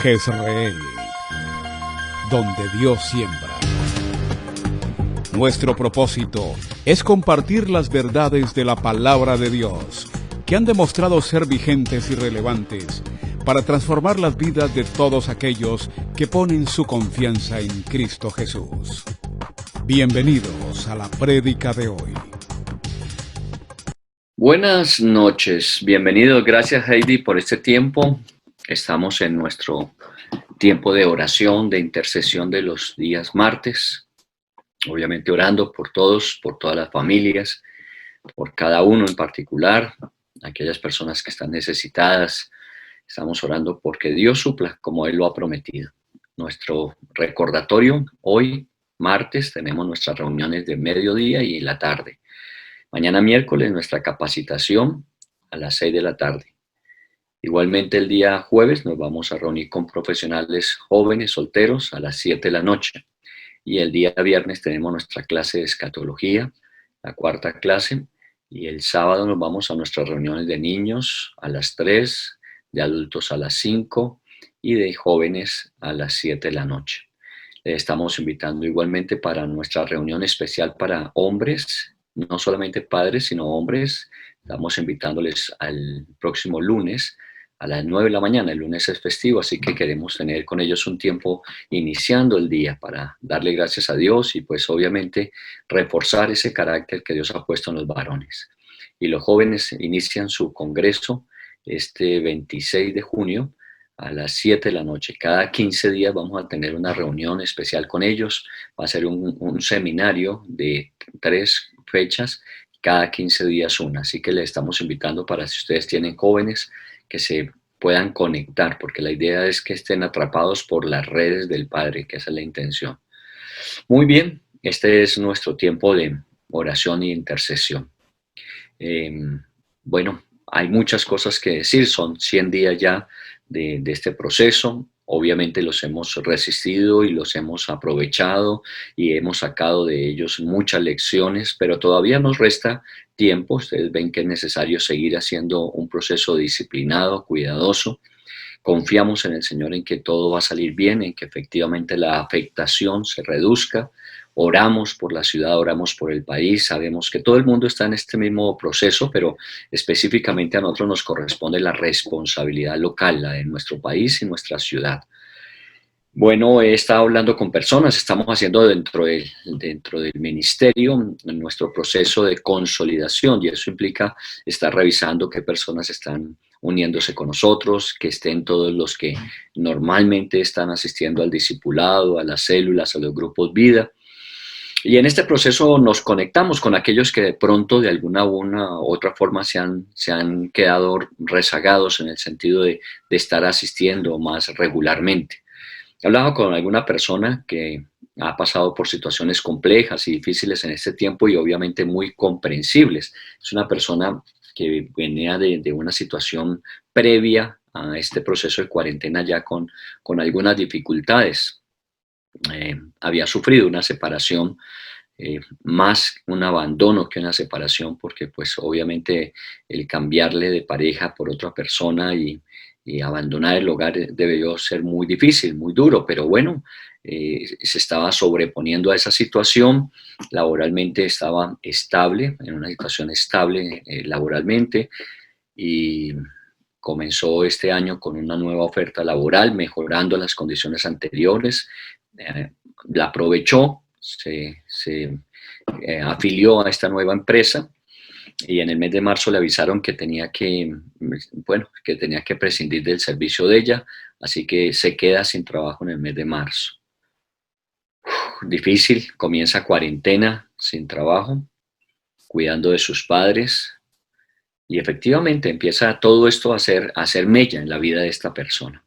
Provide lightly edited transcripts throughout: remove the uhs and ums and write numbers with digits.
Jezreel, donde Dios siembra. Nuestro propósito es compartir las verdades de la palabra de Dios, que han demostrado ser vigentes y relevantes para transformar las vidas de todos aquellos que ponen su confianza en Cristo Jesús. Bienvenidos a la prédica de hoy. Buenas noches, bienvenidos. Gracias, Heidi, por este tiempo. Estamos en nuestro tiempo de oración, de intercesión de los días martes. Obviamente orando por todos, por todas las familias, por cada uno en particular, aquellas personas que están necesitadas. Estamos orando porque Dios supla como Él lo ha prometido. Nuestro recordatorio, hoy, martes, tenemos nuestras reuniones de mediodía y la tarde. Mañana miércoles nuestra capacitación a las 6 de la tarde. Igualmente el día jueves nos vamos a reunir con profesionales jóvenes, solteros, a las 7 de la noche. Y el día viernes tenemos nuestra clase de escatología, la cuarta clase. Y el sábado nos vamos a nuestras reuniones de niños a las 3, de adultos a las 5 y de jóvenes a las 7 de la noche. Les estamos invitando igualmente para nuestra reunión especial para hombres, no solamente padres, sino hombres. Estamos invitándoles al próximo lunes a las 9 de la mañana. El lunes es festivo, así que queremos tener con ellos un tiempo iniciando el día para darle gracias a Dios y pues obviamente reforzar ese carácter que Dios ha puesto en los varones. Y los jóvenes inician su congreso este 26 de junio a las 7 de la noche. Cada 15 días vamos a tener una reunión especial con ellos. Va a ser un seminario de 3 fechas, cada 15 días una. Así que les estamos invitando para si ustedes tienen jóvenes que se puedan conectar, porque la idea es que estén atrapados por las redes del Padre, que esa es la intención. Muy bien, este es nuestro tiempo de oración e intercesión. Bueno, hay muchas cosas que decir, son 100 días ya de este proceso. Obviamente los hemos resistido y los hemos aprovechado y hemos sacado de ellos muchas lecciones, pero todavía nos resta tiempo. Ustedes ven que es necesario seguir haciendo un proceso disciplinado, cuidadoso. Confiamos en el Señor en que todo va a salir bien, en que efectivamente la afectación se reduzca. Oramos por la ciudad, oramos por el país, sabemos que todo el mundo está en este mismo proceso, pero específicamente a nosotros nos corresponde la responsabilidad local, la de nuestro país y nuestra ciudad. Bueno, he estado hablando con personas, estamos haciendo dentro del ministerio nuestro proceso de consolidación y eso implica estar revisando qué personas están uniéndose con nosotros, que estén todos los que normalmente están asistiendo al discipulado, a las células, a los grupos vida. Y en este proceso nos conectamos con aquellos que de pronto de alguna u otra forma se han quedado rezagados en el sentido de estar asistiendo más regularmente. He hablado con alguna persona que ha pasado por situaciones complejas y difíciles en este tiempo y obviamente muy comprensibles. Es una persona que venía de una situación previa a este proceso de cuarentena ya con algunas dificultades. Había sufrido una separación, más un abandono que una separación, porque pues obviamente el cambiarle de pareja por otra persona y abandonar el hogar debió ser muy difícil, muy duro, pero bueno, se estaba sobreponiendo a esa situación, laboralmente estaba estable, en una situación estable laboralmente y comenzó este año con una nueva oferta laboral, mejorando las condiciones anteriores, la aprovechó, se afilió a esta nueva empresa y en el mes de marzo le avisaron que tenía que prescindir del servicio de ella, así que se queda sin trabajo en el mes de marzo. Difícil, comienza cuarentena sin trabajo, cuidando de sus padres y efectivamente empieza todo esto a hacer mella en la vida de esta persona.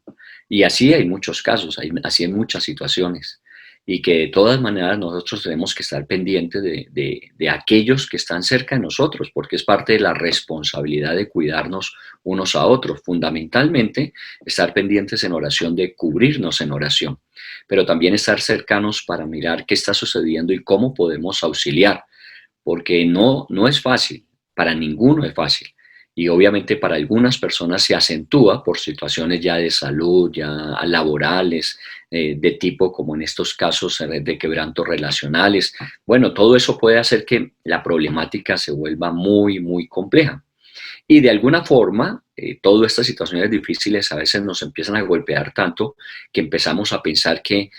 Y así hay muchos casos, así hay muchas situaciones. Y que de todas maneras nosotros tenemos que estar pendientes de aquellos que están cerca de nosotros, porque es parte de la responsabilidad de cuidarnos unos a otros. Fundamentalmente, estar pendientes en oración, de cubrirnos en oración, pero también estar cercanos para mirar qué está sucediendo y cómo podemos auxiliar, porque no es fácil, para ninguno es fácil. Y obviamente para algunas personas se acentúa por situaciones ya de salud, ya laborales, de tipo como en estos casos de quebrantos relacionales. Bueno, todo eso puede hacer que la problemática se vuelva muy, muy compleja. Y de alguna forma, todas estas situaciones difíciles a veces nos empiezan a golpear tanto que empezamos a pensar que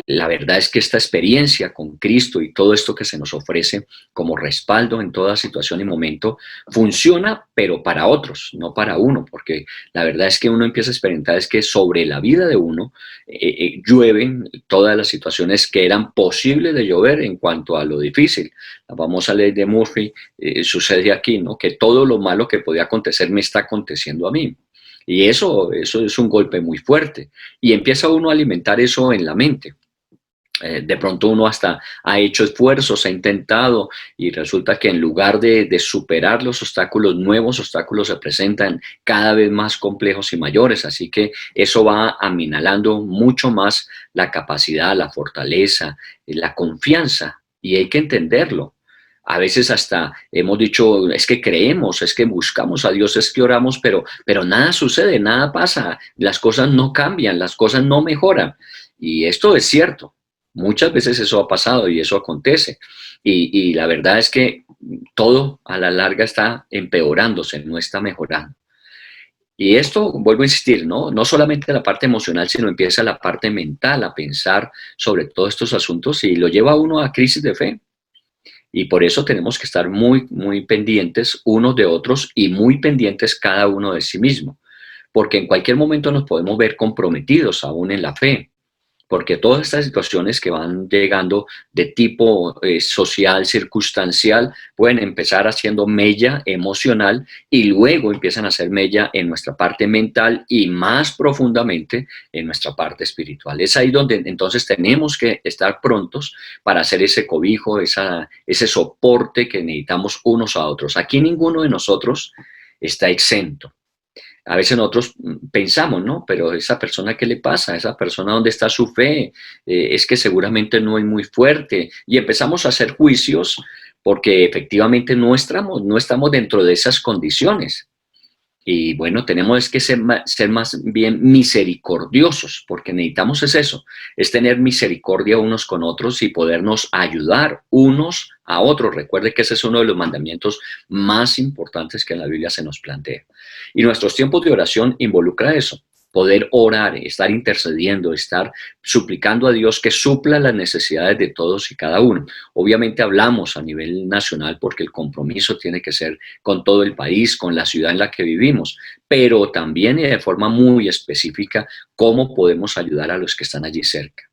la verdad es que esta experiencia con Cristo y todo esto que se nos ofrece como respaldo en toda situación y momento funciona, pero para otros, no para uno, porque la verdad es que uno empieza a experimentar es que sobre la vida de uno llueven todas las situaciones que eran posibles de llover en cuanto a lo difícil. La famosa ley de Murphy sucede aquí, ¿no? Que todo lo malo que podía acontecer me está aconteciendo a mí. Y eso es un golpe muy fuerte. Y empieza uno a alimentar eso en la mente. De pronto uno hasta ha hecho esfuerzos, ha intentado y resulta que en lugar de superar los obstáculos, nuevos obstáculos se presentan cada vez más complejos y mayores. Así que eso va aminalando mucho más la capacidad, la fortaleza, la confianza y hay que entenderlo. A veces hasta hemos dicho, es que creemos, es que buscamos a Dios, es que oramos, pero nada sucede, nada pasa, las cosas no cambian, las cosas no mejoran. Y esto es cierto. Muchas veces eso ha pasado y eso acontece. Y la verdad es que todo a la larga está empeorándose, no está mejorando. Y esto, vuelvo a insistir, ¿no? No solamente la parte emocional, sino empieza la parte mental a pensar sobre todos estos asuntos y lo lleva a uno a crisis de fe. Y por eso tenemos que estar muy, muy pendientes unos de otros y muy pendientes cada uno de sí mismo. Porque en cualquier momento nos podemos ver comprometidos aún en la fe porque todas estas situaciones que van llegando de tipo social, circunstancial, pueden empezar haciendo mella emocional y luego empiezan a hacer mella en nuestra parte mental y más profundamente en nuestra parte espiritual. Es ahí donde entonces tenemos que estar prontos para hacer ese cobijo, ese soporte que necesitamos unos a otros. Aquí ninguno de nosotros está exento. A veces nosotros pensamos, ¿no? Pero esa persona, ¿qué le pasa? Esa persona, ¿dónde está su fe? Es que seguramente no es muy fuerte. Y empezamos a hacer juicios porque efectivamente no estamos dentro de esas condiciones. Y bueno, tenemos que ser más bien misericordiosos, porque necesitamos es eso, es tener misericordia unos con otros y podernos ayudar unos a otros. Recuerde que ese es uno de los mandamientos más importantes que en la Biblia se nos plantea. Y nuestros tiempos de oración involucra eso, poder orar, estar intercediendo, estar suplicando a Dios que supla las necesidades de todos y cada uno. Obviamente hablamos a nivel nacional porque el compromiso tiene que ser con todo el país, con la ciudad en la que vivimos, pero también y de forma muy específica cómo podemos ayudar a los que están allí cerca.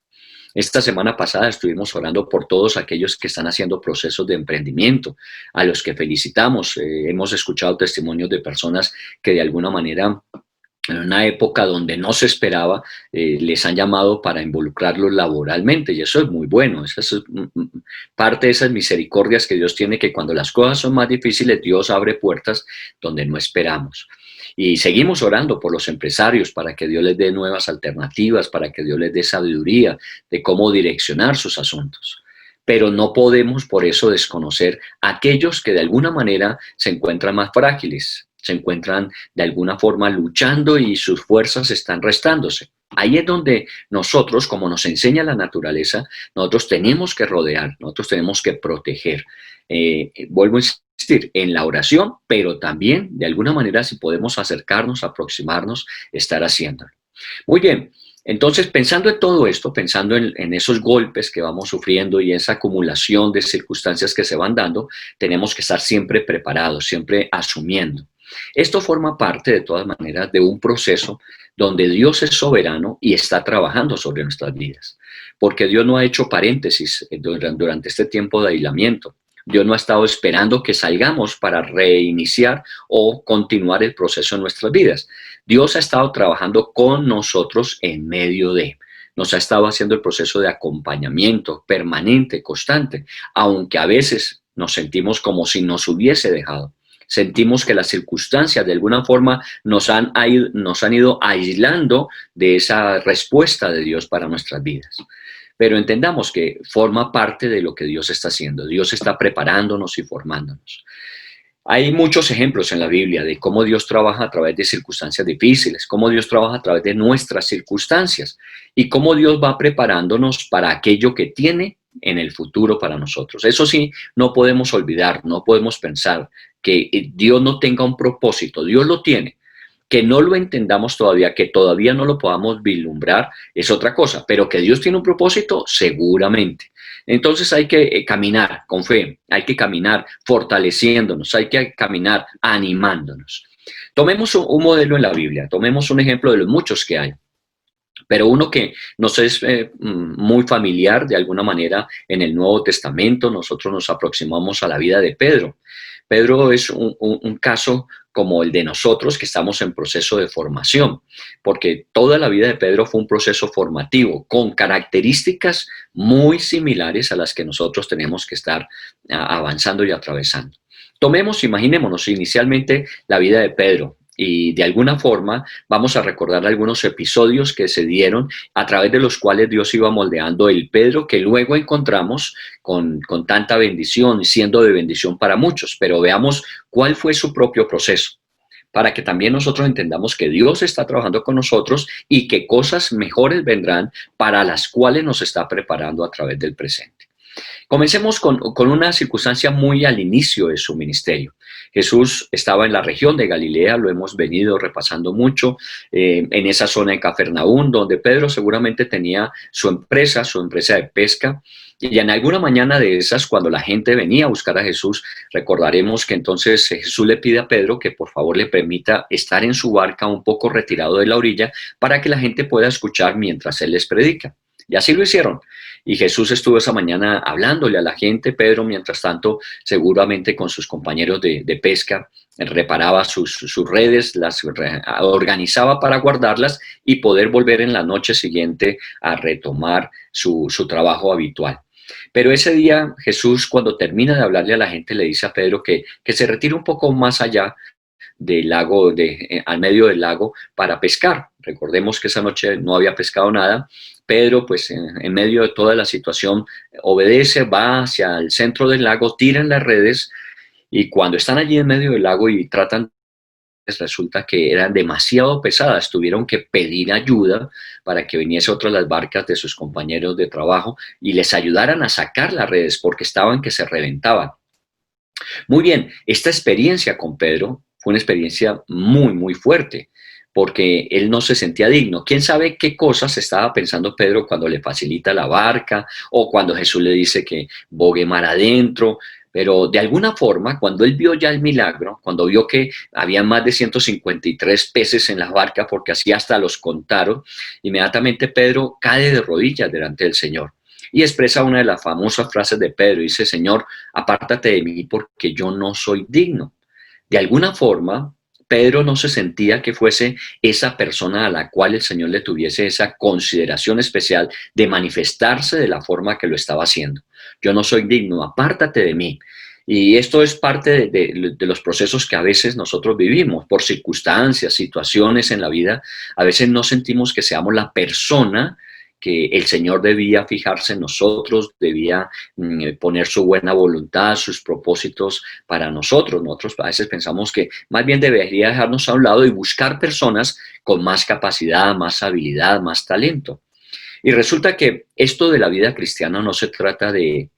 Esta semana pasada estuvimos orando por todos aquellos que están haciendo procesos de emprendimiento, a los que felicitamos. Hemos escuchado testimonios de personas que de alguna manera en una época donde no se esperaba, les han llamado para involucrarlos laboralmente y eso es muy bueno. Esa es parte de esas misericordias que Dios tiene, que cuando las cosas son más difíciles, Dios abre puertas donde no esperamos. Y seguimos orando por los empresarios para que Dios les dé nuevas alternativas, para que Dios les dé sabiduría de cómo direccionar sus asuntos. Pero no podemos por eso desconocer a aquellos que de alguna manera se encuentran más frágiles, se encuentran de alguna forma luchando y sus fuerzas están restándose. Ahí es donde nosotros, como nos enseña la naturaleza, nosotros tenemos que rodear, nosotros tenemos que proteger. Vuelvo a insistir en la oración, pero también de alguna manera si podemos acercarnos, aproximarnos, estar haciéndolo. Muy bien, entonces pensando en todo esto, pensando en esos golpes que vamos sufriendo y esa acumulación de circunstancias que se van dando, tenemos que estar siempre preparados, siempre asumiendo. Esto forma parte, de todas maneras, de un proceso donde Dios es soberano y está trabajando sobre nuestras vidas. Porque Dios no ha hecho paréntesis durante este tiempo de aislamiento. Dios no ha estado esperando que salgamos para reiniciar o continuar el proceso en nuestras vidas. Dios ha estado trabajando con nosotros en medio de. Nos ha estado haciendo el proceso de acompañamiento permanente, constante, aunque a veces nos sentimos como si nos hubiese dejado. Sentimos que las circunstancias de alguna forma nos han ido aislando de esa respuesta de Dios para nuestras vidas. Pero entendamos que forma parte de lo que Dios está haciendo. Dios está preparándonos y formándonos. Hay muchos ejemplos en la Biblia de cómo Dios trabaja a través de circunstancias difíciles, cómo Dios trabaja a través de nuestras circunstancias y cómo Dios va preparándonos para aquello que tiene en el futuro para nosotros. Eso sí, no podemos olvidar, no podemos pensar que Dios no tenga un propósito. Dios lo tiene. Que no lo entendamos todavía, que todavía no lo podamos vislumbrar, es otra cosa, pero que Dios tiene un propósito, seguramente. Entonces hay que caminar con fe, hay que caminar fortaleciéndonos, hay que caminar animándonos. Tomemos un modelo en la Biblia, tomemos un ejemplo de los muchos que hay, pero uno que nos es muy familiar de alguna manera en el Nuevo Testamento. Nosotros nos aproximamos a la vida de Pedro. Pedro es un caso como el de nosotros, que estamos en proceso de formación, porque toda la vida de Pedro fue un proceso formativo con características muy similares a las que nosotros tenemos que estar avanzando y atravesando. Tomemos, imaginémonos inicialmente la vida de Pedro. Y de alguna forma vamos a recordar algunos episodios que se dieron a través de los cuales Dios iba moldeando el Pedro que luego encontramos con tanta bendición, siendo de bendición para muchos. Pero veamos cuál fue su propio proceso, para que también nosotros entendamos que Dios está trabajando con nosotros y que cosas mejores vendrán para las cuales nos está preparando a través del presente. Comencemos con una circunstancia muy al inicio de su ministerio. Jesús estaba en la región de Galilea, lo hemos venido repasando mucho, en esa zona de Cafarnaúm, donde Pedro seguramente tenía su empresa de pesca. Y en alguna mañana de esas, cuando la gente venía a buscar a Jesús, recordaremos que entonces Jesús le pide a Pedro que por favor le permita estar en su barca un poco retirado de la orilla para que la gente pueda escuchar mientras él les predica. Y así lo hicieron. Y Jesús estuvo esa mañana hablándole a la gente. Pedro, mientras tanto, seguramente con sus compañeros de pesca, reparaba sus redes, las organizaba para guardarlas y poder volver en la noche siguiente a retomar su trabajo habitual. Pero ese día Jesús, cuando termina de hablarle a la gente, le dice a Pedro que se retire un poco más allá del lago, al medio del lago, para pescar. Recordemos que esa noche no había pescado nada. Pedro, pues en medio de toda la situación, obedece, va hacia el centro del lago, tiran las redes y cuando están allí en medio del lago y tratan, resulta que eran demasiado pesadas, tuvieron que pedir ayuda para que viniese otra de las barcas de sus compañeros de trabajo y les ayudaran a sacar las redes porque estaban que se reventaban. Muy bien, esta experiencia con Pedro fue una experiencia muy, muy fuerte, porque él no se sentía digno. ¿Quién sabe qué cosas estaba pensando Pedro cuando le facilita la barca o cuando Jesús le dice que bogue mar adentro? Pero de alguna forma, cuando él vio ya el milagro, cuando vio que había más de 153 peces en la barca, porque así hasta los contaron, inmediatamente Pedro cae de rodillas delante del Señor y expresa una de las famosas frases de Pedro. Dice: Señor, apártate de mí porque yo no soy digno. De alguna forma, Pedro no se sentía que fuese esa persona a la cual el Señor le tuviese esa consideración especial de manifestarse de la forma que lo estaba haciendo. Yo no soy digno, apártate de mí. Y esto es parte de los procesos que a veces nosotros vivimos por circunstancias, situaciones en la vida. A veces no sentimos que seamos la persona que el Señor debía fijarse en nosotros, debía poner su buena voluntad, sus propósitos para nosotros. Nosotros a veces pensamos que más bien debería dejarnos a un lado y buscar personas con más capacidad, más habilidad, más talento. Y resulta que esto de la vida cristiana no se trata de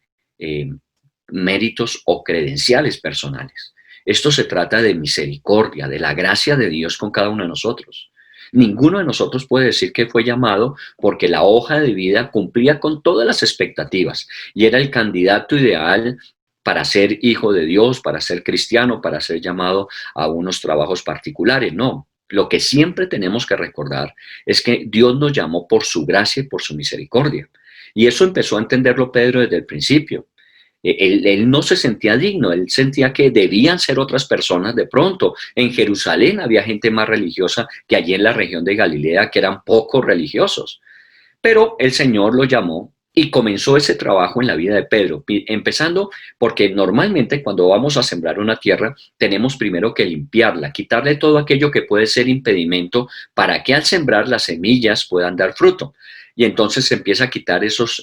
méritos o credenciales personales. Esto se trata de misericordia, de la gracia de Dios con cada uno de nosotros. Ninguno de nosotros puede decir que fue llamado porque la hoja de vida cumplía con todas las expectativas y era el candidato ideal para ser hijo de Dios, para ser cristiano, para ser llamado a unos trabajos particulares. No, lo que siempre tenemos que recordar es que Dios nos llamó por su gracia y por su misericordia. Y eso empezó a entenderlo Pedro desde el principio. Él no se sentía digno, él sentía que debían ser otras personas de pronto. En Jerusalén había gente más religiosa que allí en la región de Galilea, que eran poco religiosos. Pero el Señor lo llamó Y comenzó ese trabajo en la vida de Pedro, empezando porque normalmente cuando vamos a sembrar una tierra, tenemos primero que limpiarla, quitarle todo aquello que puede ser impedimento para que al sembrar las semillas puedan dar fruto. Y entonces se empieza a quitar esas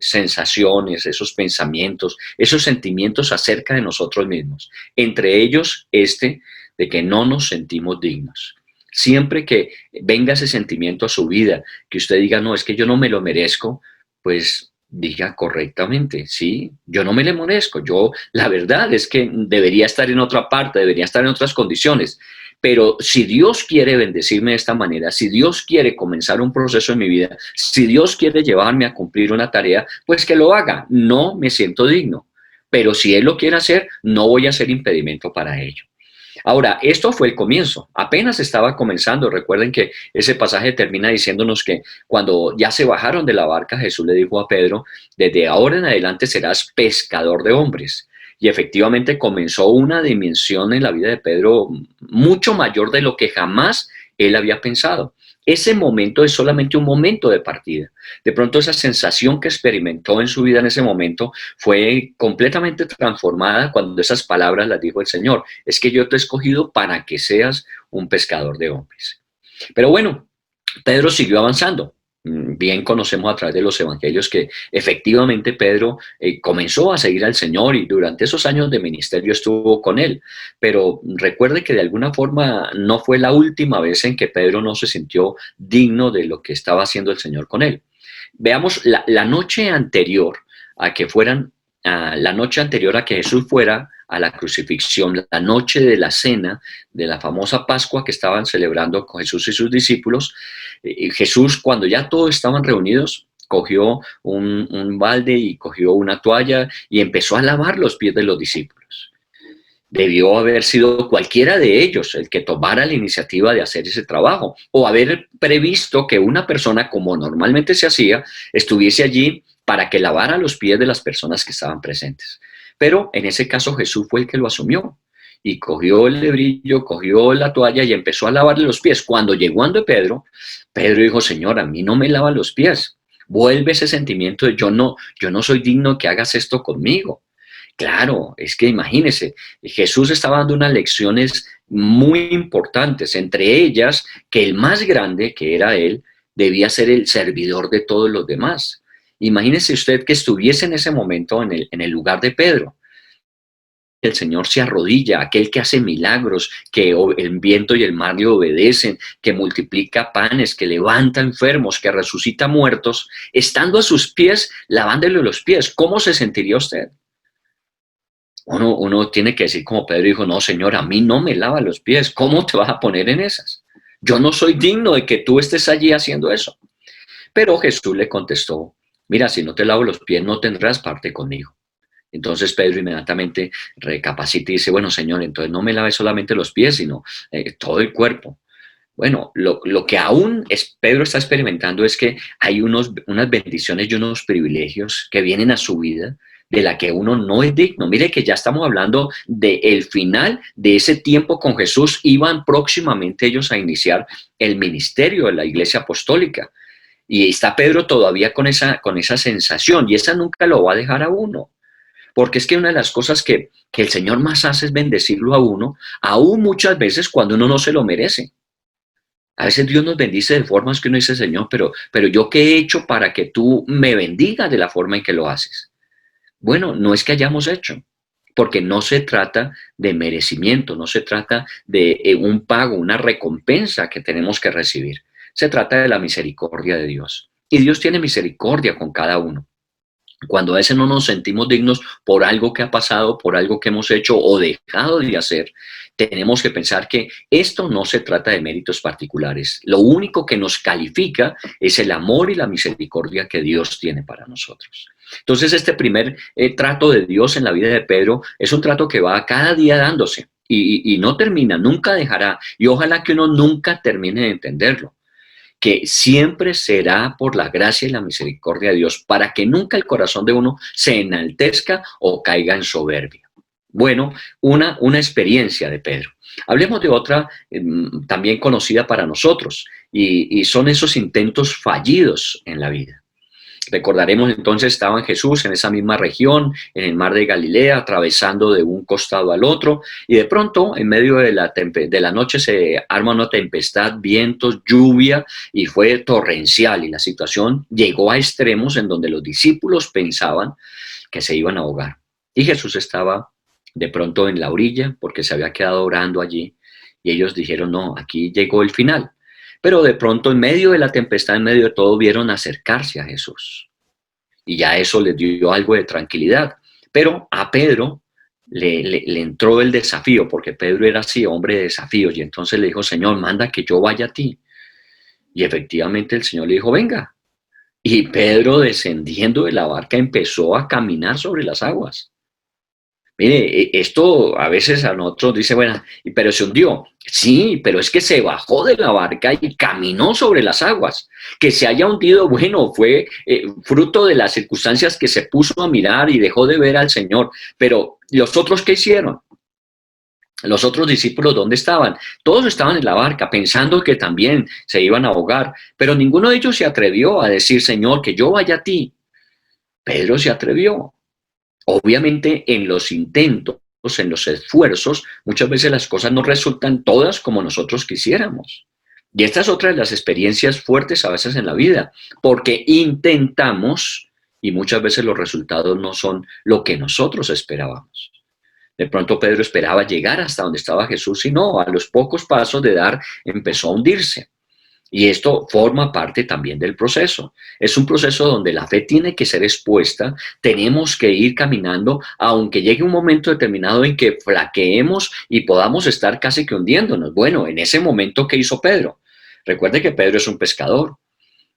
sensaciones, esos pensamientos, esos sentimientos acerca de nosotros mismos. Entre ellos, de que no nos sentimos dignos. Siempre que venga ese sentimiento a su vida, que usted diga, no, es que yo no me lo merezco, pues diga correctamente, sí, yo no me le merezco, yo la verdad es que debería estar en otra parte, debería estar en otras condiciones, pero si Dios quiere bendecirme de esta manera, si Dios quiere comenzar un proceso en mi vida, si Dios quiere llevarme a cumplir una tarea, pues que lo haga, no me siento digno, pero si Él lo quiere hacer, no voy a ser impedimento para ello. Ahora, esto fue el comienzo, apenas estaba comenzando. Recuerden que ese pasaje termina diciéndonos que cuando ya se bajaron de la barca, Jesús le dijo a Pedro, desde ahora en adelante serás pescador de hombres. Y efectivamente comenzó una dimensión en la vida de Pedro mucho mayor de lo que jamás él había pensado. Ese momento es solamente un momento de partida. De pronto esa sensación que experimentó en su vida en ese momento fue completamente transformada cuando esas palabras las dijo el Señor. Es que yo te he escogido para que seas un pescador de hombres. Pero bueno, Pedro siguió avanzando. Bien conocemos a través de los evangelios que efectivamente Pedro comenzó a seguir al Señor y durante esos años de ministerio estuvo con él. Pero recuerde que de alguna forma no fue la última vez en que Pedro no se sintió digno de lo que estaba haciendo el Señor con él. Veamos la noche anterior a que fueran, la noche anterior a que Jesús fuera a la crucifixión, la noche de la cena de la famosa Pascua que estaban celebrando con Jesús y sus discípulos. Jesús, cuando ya todos estaban reunidos, cogió un balde y cogió una toalla y empezó a lavar los pies de los discípulos. Debió haber sido cualquiera de ellos el que tomara la iniciativa de hacer ese trabajo o haber previsto que una persona, como normalmente se hacía, estuviese allí para que lavara los pies de las personas que estaban presentes. Pero en ese caso Jesús fue el que lo asumió y cogió el lebrillo, cogió la toalla y empezó a lavarle los pies. Cuando llegó ante Pedro, Pedro dijo, Señor, a mí no me lava los pies. Vuelve ese sentimiento de yo no soy digno que hagas esto conmigo. Claro, es que imagínese, Jesús estaba dando unas lecciones muy importantes, entre ellas que el más grande, que era él, debía ser el servidor de todos los demás. Imagínese usted que estuviese en ese momento en el lugar de Pedro. El Señor se arrodilla, aquel que hace milagros, que el viento y el mar le obedecen, que multiplica panes, que levanta enfermos, que resucita muertos, estando a sus pies, lavándole los pies. ¿Cómo se sentiría usted? Uno tiene que decir como Pedro dijo, no, Señor, a mí no me lava los pies, ¿cómo te vas a poner en esas? Yo no soy digno de que tú estés allí haciendo eso. Pero Jesús le contestó, mira, si no te lavo los pies no tendrás parte conmigo. Entonces Pedro inmediatamente recapacita y dice, bueno, Señor, entonces no me laves solamente los pies, sino todo el cuerpo. Bueno, lo que aún Pedro está experimentando es que hay unas bendiciones y unos privilegios que vienen a su vida de la que uno no es digno. Mire que ya estamos hablando del final de ese tiempo con Jesús. Iban próximamente ellos a iniciar el ministerio de la iglesia apostólica. Y está Pedro todavía con esa sensación y esa nunca lo va a dejar a uno. Porque es que una de las cosas que el Señor más hace es bendecirlo a uno, aún muchas veces cuando uno no se lo merece. A veces Dios nos bendice de formas que uno dice, Señor, pero yo qué he hecho para que tú me bendigas de la forma en que lo haces. Bueno, no es que hayamos hecho, porque no se trata de merecimiento, no se trata de un pago, una recompensa que tenemos que recibir. Se trata de la misericordia de Dios. Y Dios tiene misericordia con cada uno. Cuando a veces no nos sentimos dignos por algo que ha pasado, por algo que hemos hecho o dejado de hacer, tenemos que pensar que esto no se trata de méritos particulares. Lo único que nos califica es el amor y la misericordia que Dios tiene para nosotros. Entonces, este primer trato de Dios en la vida de Pedro es un trato que va cada día dándose y no termina, nunca dejará. Y ojalá que uno nunca termine de entenderlo, que siempre será por la gracia y la misericordia de Dios, para que nunca el corazón de uno se enaltezca o caiga en soberbia. Bueno, una experiencia de Pedro. Hablemos de otra también conocida para nosotros, y son esos intentos fallidos en la vida. Recordaremos entonces, estaban Jesús en esa misma región, en el mar de Galilea, atravesando de un costado al otro, y de pronto, en medio de la noche, se arma una tempestad, vientos, lluvia, y fue torrencial, y la situación llegó a extremos en donde los discípulos pensaban que se iban a ahogar. Y Jesús estaba de pronto en la orilla, porque se había quedado orando allí, y ellos dijeron, no, aquí llegó el final. Pero de pronto, en medio de la tempestad, en medio de todo, vieron acercarse a Jesús. Y ya eso les dio algo de tranquilidad. Pero a Pedro le entró el desafío, porque Pedro era así, hombre de desafíos. Y entonces le dijo, Señor, manda que yo vaya a ti. Y efectivamente el Señor le dijo, venga. Y Pedro, descendiendo de la barca, empezó a caminar sobre las aguas. Mire, esto a veces a nosotros dice, bueno, pero se hundió. Sí, pero es que se bajó de la barca y caminó sobre las aguas. Que se haya hundido, bueno, fue fruto de las circunstancias que se puso a mirar y dejó de ver al Señor. Pero los otros, ¿qué hicieron? Los otros discípulos, ¿dónde estaban? Todos estaban en la barca pensando que también se iban a ahogar, pero ninguno de ellos se atrevió a decir, Señor, que yo vaya a ti. Pedro se atrevió. Obviamente en los intentos, en los esfuerzos, muchas veces las cosas no resultan todas como nosotros quisiéramos. Y esta es otra de las experiencias fuertes a veces en la vida, porque intentamos y muchas veces los resultados no son lo que nosotros esperábamos. De pronto Pedro esperaba llegar hasta donde estaba Jesús y no, a los pocos pasos de dar empezó a hundirse. Y esto forma parte también del proceso. Es un proceso donde la fe tiene que ser expuesta, tenemos que ir caminando, aunque llegue un momento determinado en que flaqueemos y podamos estar casi que hundiéndonos. Bueno, en ese momento, ¿qué hizo Pedro? Recuerde que Pedro es un pescador.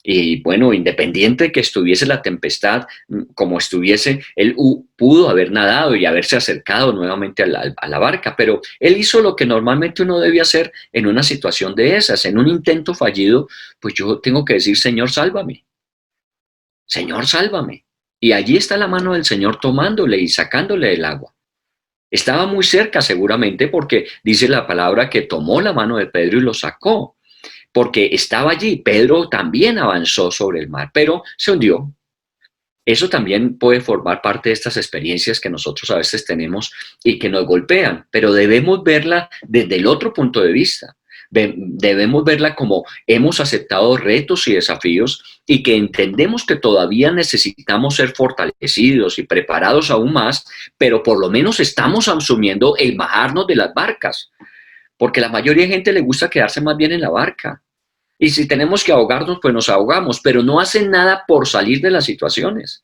Y bueno, independiente de que estuviese la tempestad, como estuviese, él pudo haber nadado y haberse acercado nuevamente a la barca, pero él hizo lo que normalmente uno debe hacer en una situación de esas, en un intento fallido, pues yo tengo que decir, Señor, sálvame, Señor, sálvame. Y allí está la mano del Señor tomándole y sacándole del agua. Estaba muy cerca seguramente porque dice la palabra que tomó la mano de Pedro y lo sacó porque estaba allí. Pedro también avanzó sobre el mar, pero se hundió. Eso también puede formar parte de estas experiencias que nosotros a veces tenemos y que nos golpean, pero debemos verla desde el otro punto de vista. Debemos verla como hemos aceptado retos y desafíos y que entendemos que todavía necesitamos ser fortalecidos y preparados aún más, pero por lo menos estamos asumiendo el bajarnos de las barcas, porque la mayoría de gente le gusta quedarse más bien en la barca. Y si tenemos que ahogarnos, pues nos ahogamos, pero no hacen nada por salir de las situaciones.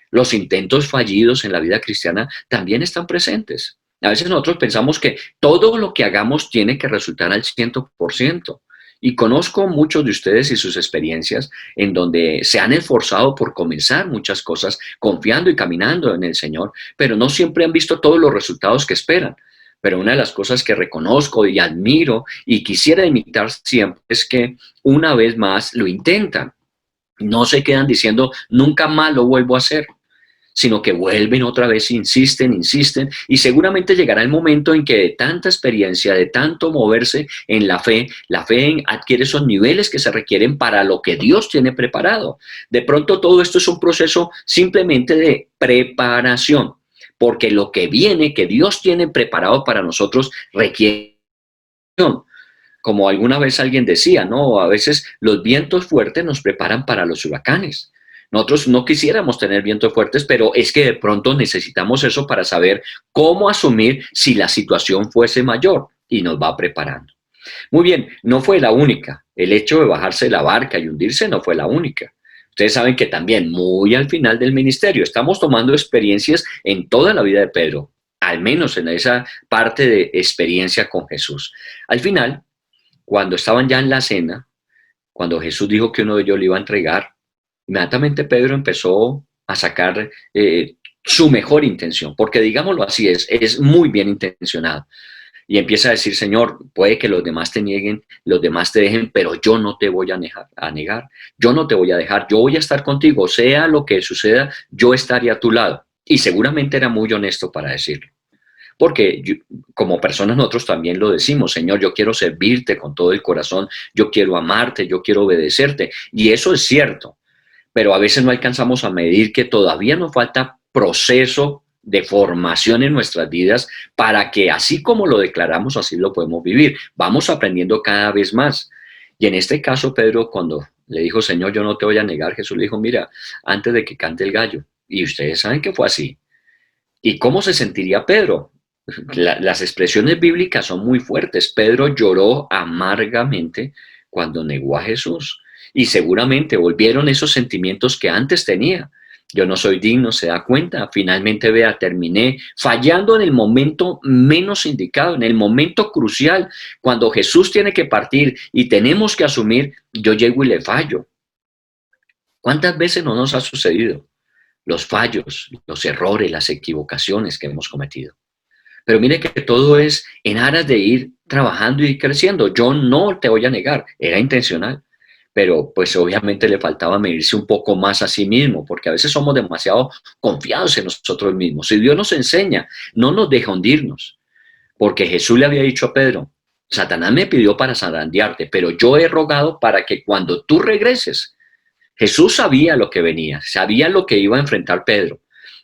Los intentos fallidos en la vida cristiana también están presentes. A veces nosotros pensamos que todo lo que hagamos tiene que resultar al 100%. Y conozco muchos de ustedes y sus experiencias en donde se han esforzado por comenzar muchas cosas confiando y caminando en el Señor, pero no siempre han visto todos los resultados que esperan. Pero una de las cosas que reconozco y admiro y quisiera imitar siempre es que una vez más lo intentan. No se quedan diciendo, nunca más lo vuelvo a hacer, sino que vuelven otra vez, insisten, insisten, y seguramente llegará el momento en que de tanta experiencia, de tanto moverse en la fe adquiere esos niveles que se requieren para lo que Dios tiene preparado. De pronto todo esto es un proceso simplemente de preparación, porque lo que viene, que Dios tiene preparado para nosotros, requiere, como alguna vez alguien decía, ¿no? A veces los vientos fuertes nos preparan para los huracanes. Nosotros no quisiéramos tener vientos fuertes, pero es que de pronto necesitamos eso para saber cómo asumir si la situación fuese mayor y nos va preparando. Muy bien, no fue la única. El hecho de bajarse de la barca y hundirse no fue la única. Ustedes saben que también muy al final del ministerio estamos tomando experiencias en toda la vida de Pedro, al menos en esa parte de experiencia con Jesús. Al final, cuando estaban ya en la cena, cuando Jesús dijo que uno de ellos le iba a entregar, inmediatamente Pedro empezó a sacar su mejor intención, porque digámoslo así, es muy bien intencionado. Y empieza a decir, Señor, puede que los demás te nieguen, los demás te dejen, pero yo no te voy a negar, yo no te voy a dejar, yo voy a estar contigo, sea lo que suceda, yo estaré a tu lado. Y seguramente era muy honesto para decirlo. Porque como personas nosotros también lo decimos, Señor, yo quiero servirte con todo el corazón, yo quiero amarte, yo quiero obedecerte. Y eso es cierto. pero a veces no alcanzamos a medir que todavía nos falta proceso de formación en nuestras vidas para que así como lo declaramos, así lo podemos vivir. Vamos aprendiendo cada vez más. Y en este caso, Pedro, cuando le dijo, Señor, yo no te voy a negar, Jesús le dijo, mira, antes de que cante el gallo. Y ustedes saben que fue así. ¿Y cómo se sentiría Pedro? Las expresiones bíblicas son muy fuertes. Pedro lloró amargamente cuando negó a Jesús y seguramente volvieron esos sentimientos que antes tenía. Yo no soy digno, se da cuenta. Finalmente, vea, terminé fallando en el momento menos indicado, en el momento crucial, cuando Jesús tiene que partir y tenemos que asumir, yo llego y le fallo. ¿Cuántas veces no nos ha sucedido? Los fallos, los errores, las equivocaciones que hemos cometido. Pero mire que todo es en aras de ir trabajando y creciendo. Yo no te voy a negar, era intencional, pero pues obviamente le faltaba medirse un poco más a sí mismo, porque a veces somos demasiado confiados en nosotros mismos. Si Dios nos enseña, no nos deja hundirnos, porque Jesús le había dicho a Pedro, Satanás me pidió para zarandearte, pero yo he rogado para que cuando tú regreses, Jesús sabía lo que venía, sabía lo que iba a enfrentar Pedro,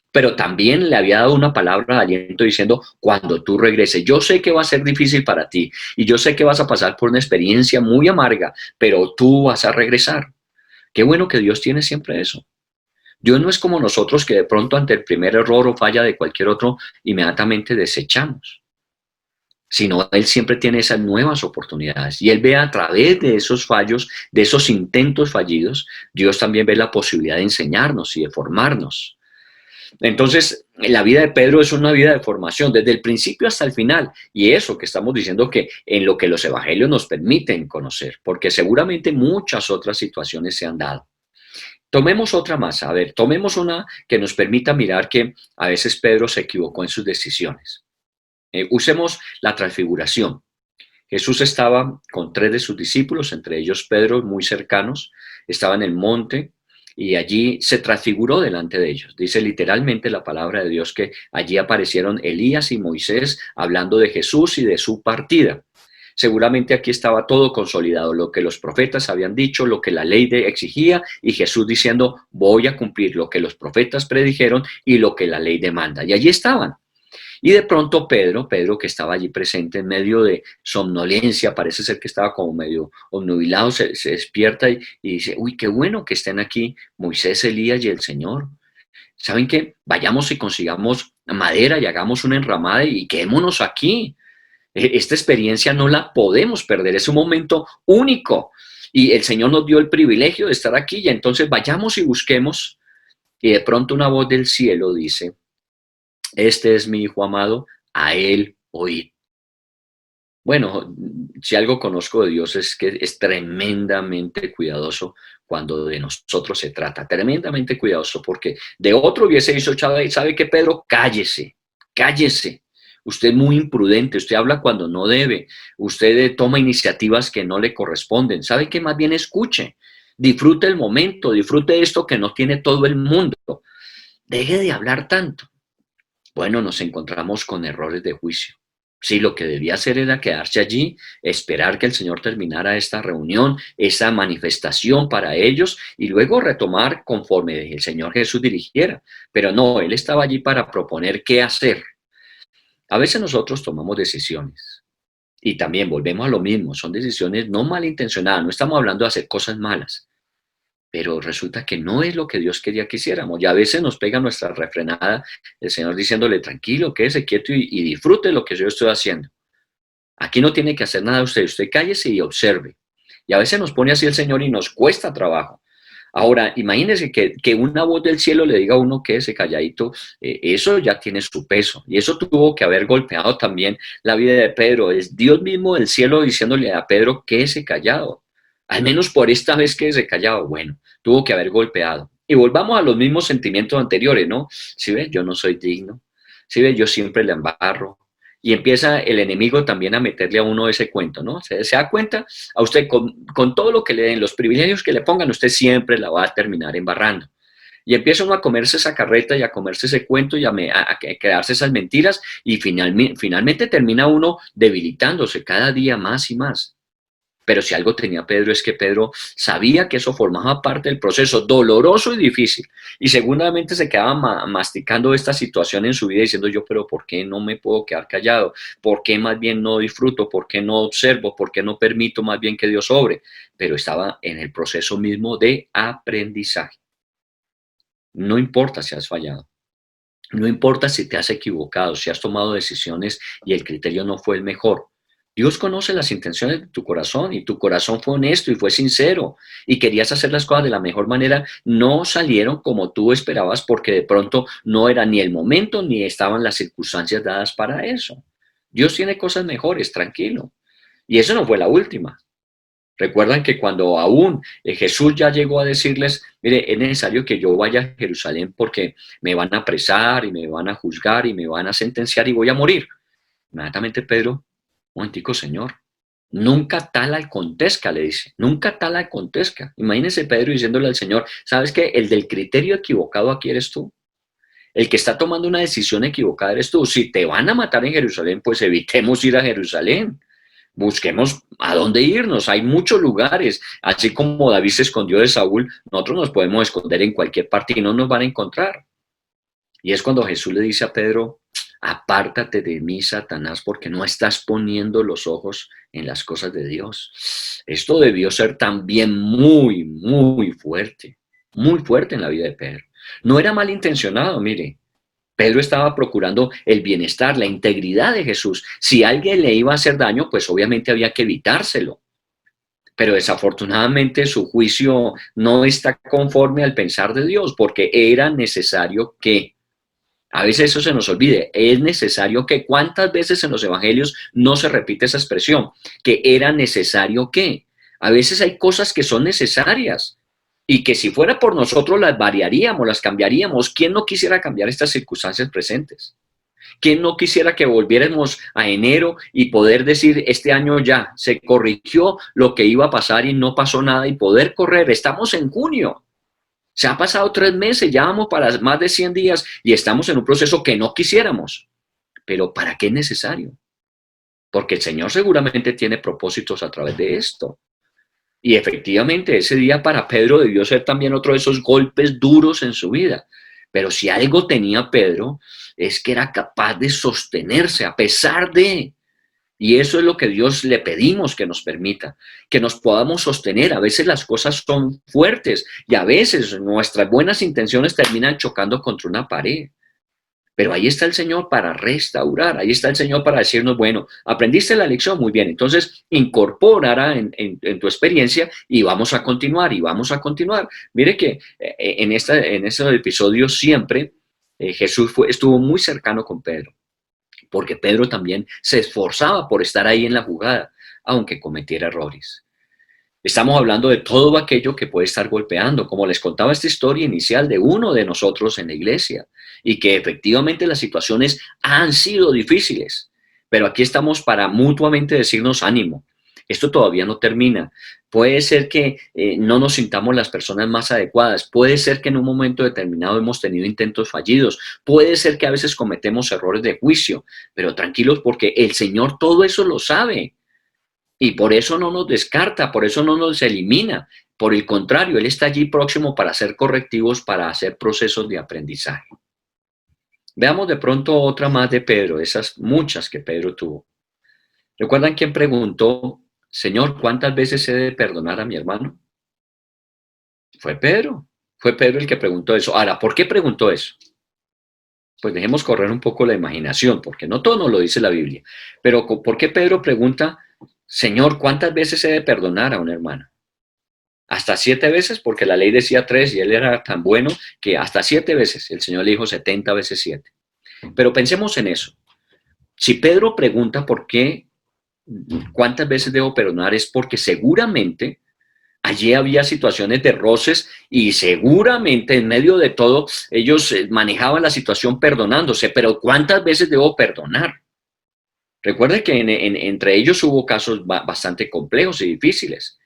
pero también le había dado una palabra de aliento diciendo, cuando tú regreses, yo sé que va a ser difícil para ti y yo sé que vas a pasar por una experiencia muy amarga, pero tú vas a regresar. Qué bueno que Dios tiene siempre eso. Dios no es como nosotros que de pronto ante el primer error o falla de cualquier otro, inmediatamente desechamos, sino Él siempre tiene esas nuevas oportunidades y Él ve a través de esos fallos, de esos intentos fallidos, Dios también ve la posibilidad de enseñarnos y de formarnos. Entonces, la vida de Pedro es una vida de formación desde el principio hasta el final. Y eso que estamos diciendo que en lo que los evangelios nos permiten conocer, porque seguramente muchas otras situaciones se han dado. Tomemos otra más, a ver, tomemos una que nos permita mirar que a veces Pedro se equivocó en sus decisiones. Usemos la transfiguración. Jesús estaba con 3 de sus discípulos, entre ellos Pedro, muy cercanos, estaba en el monte y allí se transfiguró delante de ellos. Dice literalmente la palabra de Dios que allí aparecieron Elías y Moisés hablando de Jesús y de su partida. Seguramente aquí estaba todo consolidado, lo que los profetas habían dicho, lo que la ley exigía y Jesús diciendo, voy a cumplir lo que los profetas predijeron y lo que la ley demanda. Y allí estaban. Y de pronto Pedro que estaba allí presente en medio de somnolencia, parece ser que estaba como medio obnubilado, se despierta y dice, uy, qué bueno que estén aquí Moisés, Elías y el Señor. ¿Saben qué? Vayamos y consigamos madera y hagamos una enramada y quedémonos aquí. Esta experiencia no la podemos perder, es un momento único. Y el Señor nos dio el privilegio de estar aquí y entonces vayamos y busquemos. Y de pronto una voz del cielo dice, este es mi hijo amado, a él oíd. Bueno, si algo conozco de Dios es que es tremendamente cuidadoso cuando de nosotros se trata, tremendamente cuidadoso, porque de otro hubiese dicho, ¿sabe qué, Pedro? Cállese, cállese. Usted es muy imprudente, usted habla cuando no debe, usted toma iniciativas que no le corresponden. ¿Sabe qué? Más bien escuche, disfrute el momento, disfrute esto que no tiene todo el mundo. Deje de hablar tanto. Bueno, nos encontramos con errores de juicio. Sí, lo que debía hacer era quedarse allí, esperar que el Señor terminara esta reunión, esa manifestación para ellos y luego retomar conforme el Señor Jesús dirigiera. Pero no, Él estaba allí para proponer qué hacer. A veces nosotros tomamos decisiones y también volvemos a lo mismo, son decisiones no malintencionadas, no estamos hablando de hacer cosas malas, pero resulta que no es lo que Dios quería que hiciéramos. Y a veces nos pega nuestra refrenada el Señor diciéndole, tranquilo, quédese quieto y disfrute lo que yo estoy haciendo. Aquí no tiene que hacer nada usted cállese y observe. Y a veces nos pone así el Señor y nos cuesta trabajo. Ahora, imagínese que una voz del cielo le diga a uno quédese calladito, eso ya tiene su peso. Y eso tuvo que haber golpeado también la vida de Pedro. Es Dios mismo del cielo diciéndole a Pedro quédese callado. Al menos por esta vez quédese callado. Bueno, tuvo que haber golpeado. Y volvamos a los mismos sentimientos anteriores, ¿no? Si ve, yo no soy digno. Si ve, yo siempre le embarro. Y empieza el enemigo también a meterle a uno ese cuento, ¿no? Se da cuenta, a usted con todo lo que le den, los privilegios que le pongan, usted siempre la va a terminar embarrando. Y empieza uno a comerse esa carreta y a comerse ese cuento y a crearse esas mentiras y finalmente termina uno debilitándose cada día más y más. Pero si algo tenía Pedro es que Pedro sabía que eso formaba parte del proceso doloroso y difícil. Y seguramente se quedaba masticando esta situación en su vida diciendo yo, pero ¿por qué no me puedo quedar callado? ¿Por qué más bien no disfruto? ¿Por qué no observo? ¿Por qué no permito más bien que Dios obre? Pero estaba en el proceso mismo de aprendizaje. No importa si has fallado. No importa si te has equivocado, si has tomado decisiones y el criterio no fue el mejor. Dios conoce las intenciones de tu corazón y tu corazón fue honesto y fue sincero y querías hacer las cosas de la mejor manera. No salieron como tú esperabas porque de pronto no era ni el momento ni estaban las circunstancias dadas para eso. Dios tiene cosas mejores, tranquilo. Y eso no fue la última. Recuerdan que cuando aún Jesús ya llegó a decirles, mire, es necesario que yo vaya a Jerusalén porque me van a apresar y me van a juzgar y me van a sentenciar y voy a morir. Inmediatamente Pedro, un momentico, Señor, nunca tal acontezca, le dice, nunca tal acontezca. Imagínense Pedro diciéndole al Señor, ¿sabes qué? El del criterio equivocado aquí eres tú. El que está tomando una decisión equivocada eres tú. Si te van a matar en Jerusalén, pues evitemos ir a Jerusalén. Busquemos a dónde irnos. Hay muchos lugares. Así como David se escondió de Saúl, nosotros nos podemos esconder en cualquier parte y no nos van a encontrar. Y es cuando Jesús le dice a Pedro, apártate de mí, Satanás, porque no estás poniendo los ojos en las cosas de Dios. Esto debió ser también muy fuerte en la vida de Pedro. No era malintencionado, mire. Pedro estaba procurando el bienestar, la integridad de Jesús. Si alguien le iba a hacer daño, pues obviamente había que evitárselo. Pero desafortunadamente su juicio no está conforme al pensar de Dios, porque era necesario que, a veces eso se nos olvide, es necesario que, ¿cuántas veces en los evangelios no se repite esa expresión? Que era necesario que. A veces hay cosas que son necesarias y que si fuera por nosotros las variaríamos, las cambiaríamos. ¿Quién no quisiera cambiar estas circunstancias presentes? ¿Quién no quisiera que volviéramos a enero y poder decir, este año ya se corrigió lo que iba a pasar y no pasó nada y poder correr? Estamos en junio. Se ha pasado 3 meses, ya vamos para más de 100 días y estamos en un proceso que no quisiéramos. Pero ¿para qué es necesario? Porque el Señor seguramente tiene propósitos a través de esto. Y efectivamente ese día para Pedro debió ser también otro de esos golpes duros en su vida. Pero si algo tenía Pedro es que era capaz de sostenerse a pesar de. Y eso es lo que Dios le pedimos que nos permita, que nos podamos sostener. A veces las cosas son fuertes y a veces nuestras buenas intenciones terminan chocando contra una pared. Pero ahí está el Señor para restaurar, ahí está el Señor para decirnos, bueno, aprendiste la lección, muy bien, entonces incorpórala en tu experiencia y vamos a continuar, y vamos a continuar. Mire que en ese episodio siempre Jesús estuvo muy cercano con Pedro, porque Pedro también se esforzaba por estar ahí en la jugada, aunque cometiera errores. Estamos hablando de todo aquello que puede estar golpeando, como les contaba esta historia inicial de uno de nosotros en la iglesia, y que efectivamente las situaciones han sido difíciles, pero aquí estamos para mutuamente decirnos ánimo. Esto todavía no termina. Puede ser que no nos sintamos las personas más adecuadas, puede ser que en un momento determinado hemos tenido intentos fallidos, puede ser que a veces cometemos errores de juicio, pero tranquilos porque el Señor todo eso lo sabe. Y por eso no nos descarta, por eso no nos elimina. Por el contrario, Él está allí próximo para hacer correctivos, para hacer procesos de aprendizaje. Veamos de pronto otra más de Pedro, esas muchas que Pedro tuvo. ¿Recuerdan quién preguntó, Señor, cuántas veces he de perdonar a mi hermano? Fue Pedro. Fue Pedro el que preguntó eso. Ahora, ¿por qué preguntó eso? Pues dejemos correr un poco la imaginación, porque no todo nos lo dice la Biblia. Pero ¿por qué Pedro pregunta, Señor, cuántas veces he de perdonar a un hermano? Hasta 7 veces, porque la ley decía 3 y él era tan bueno que hasta 7 veces. El Señor le dijo 70 veces 7. Pero pensemos en eso. Si Pedro pregunta por qué, cuántas veces debo perdonar, es porque seguramente allí había situaciones de roces y seguramente en medio de todo ellos manejaban la situación perdonándose. Pero ¿cuántas veces debo perdonar? Recuerde que entre ellos hubo casos bastante complejos y difíciles.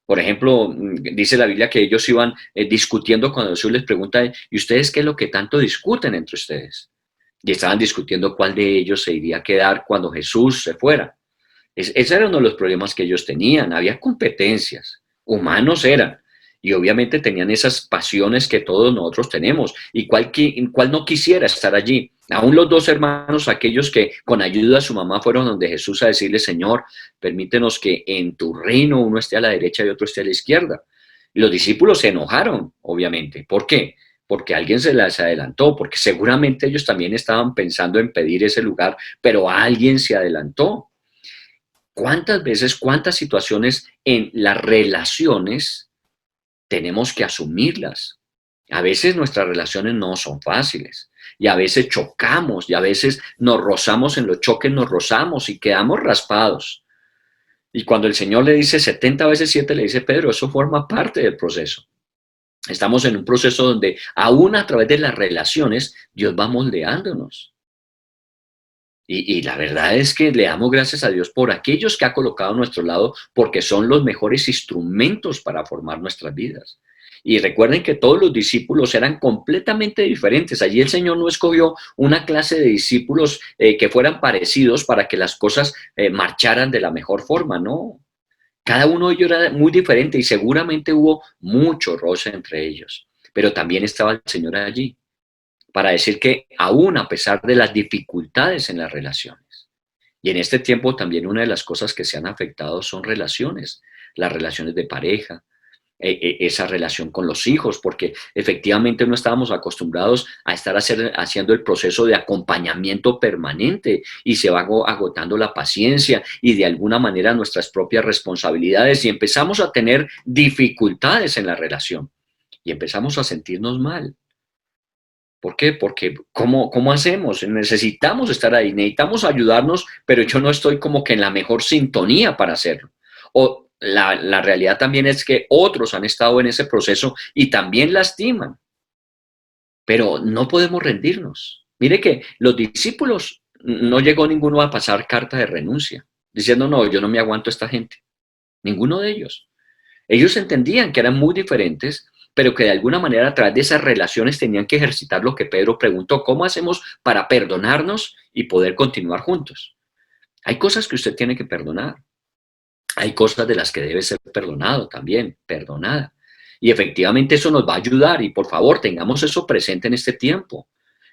Por ejemplo, dice la Biblia que ellos iban discutiendo cuando Jesús les pregunta, ¿y ustedes qué es lo que tanto discuten entre ustedes? Y estaban discutiendo cuál de ellos se iría a quedar cuando Jesús se fuera. Ese era uno de los problemas que ellos tenían. Había competencias, humanos eran, y obviamente tenían esas pasiones que todos nosotros tenemos. ¿Y cuál no quisiera estar allí? Aún los dos hermanos, aquellos que con ayuda de su mamá fueron donde Jesús a decirle, Señor, permítenos que en tu reino uno esté a la derecha y otro esté a la izquierda. Y los discípulos se enojaron, obviamente. ¿Por qué? Porque alguien se las adelantó, porque seguramente ellos también estaban pensando en pedir ese lugar, pero alguien se adelantó. ¿Cuántas veces, cuántas situaciones en las relaciones tenemos que asumirlas? A veces nuestras relaciones no son fáciles y a veces chocamos y a veces nos rozamos en los choques, nos rozamos y quedamos raspados. Y cuando el Señor le dice 70 veces 7, le dice Pedro, eso forma parte del proceso. Estamos en un proceso donde aún a través de las relaciones Dios va moldeándonos. Y la verdad es que le damos gracias a Dios por aquellos que ha colocado a nuestro lado, porque son los mejores instrumentos para formar nuestras vidas. Y recuerden que todos los discípulos eran completamente diferentes. Allí el Señor no escogió una clase de discípulos que fueran parecidos para que las cosas marcharan de la mejor forma, no. Cada uno de ellos era muy diferente y seguramente hubo mucho roce entre ellos. Pero también estaba el Señor allí para decir que aún a pesar de las dificultades en las relaciones, y en este tiempo también una de las cosas que se han afectado son relaciones, las relaciones de pareja, esa relación con los hijos, porque efectivamente no estábamos acostumbrados a estar haciendo el proceso de acompañamiento permanente y se va agotando la paciencia y de alguna manera nuestras propias responsabilidades y empezamos a tener dificultades en la relación y empezamos a sentirnos mal. ¿Por qué? Porque ¿cómo hacemos? Necesitamos estar ahí, necesitamos ayudarnos, pero yo no estoy como que en la mejor sintonía para hacerlo. O la realidad también es que otros han estado en ese proceso y también lastiman, pero no podemos rendirnos. Mire que los discípulos, no llegó ninguno a pasar carta de renuncia, diciendo, no, yo no me aguanto a esta gente. Ninguno de ellos. Ellos entendían que eran muy diferentes, pero que de alguna manera a través de esas relaciones tenían que ejercitar lo que Pedro preguntó, ¿cómo hacemos para perdonarnos y poder continuar juntos? Hay cosas que usted tiene que perdonar, hay cosas de las que debe ser perdonado también, perdonada. Y efectivamente eso nos va a ayudar y por favor tengamos eso presente en este tiempo,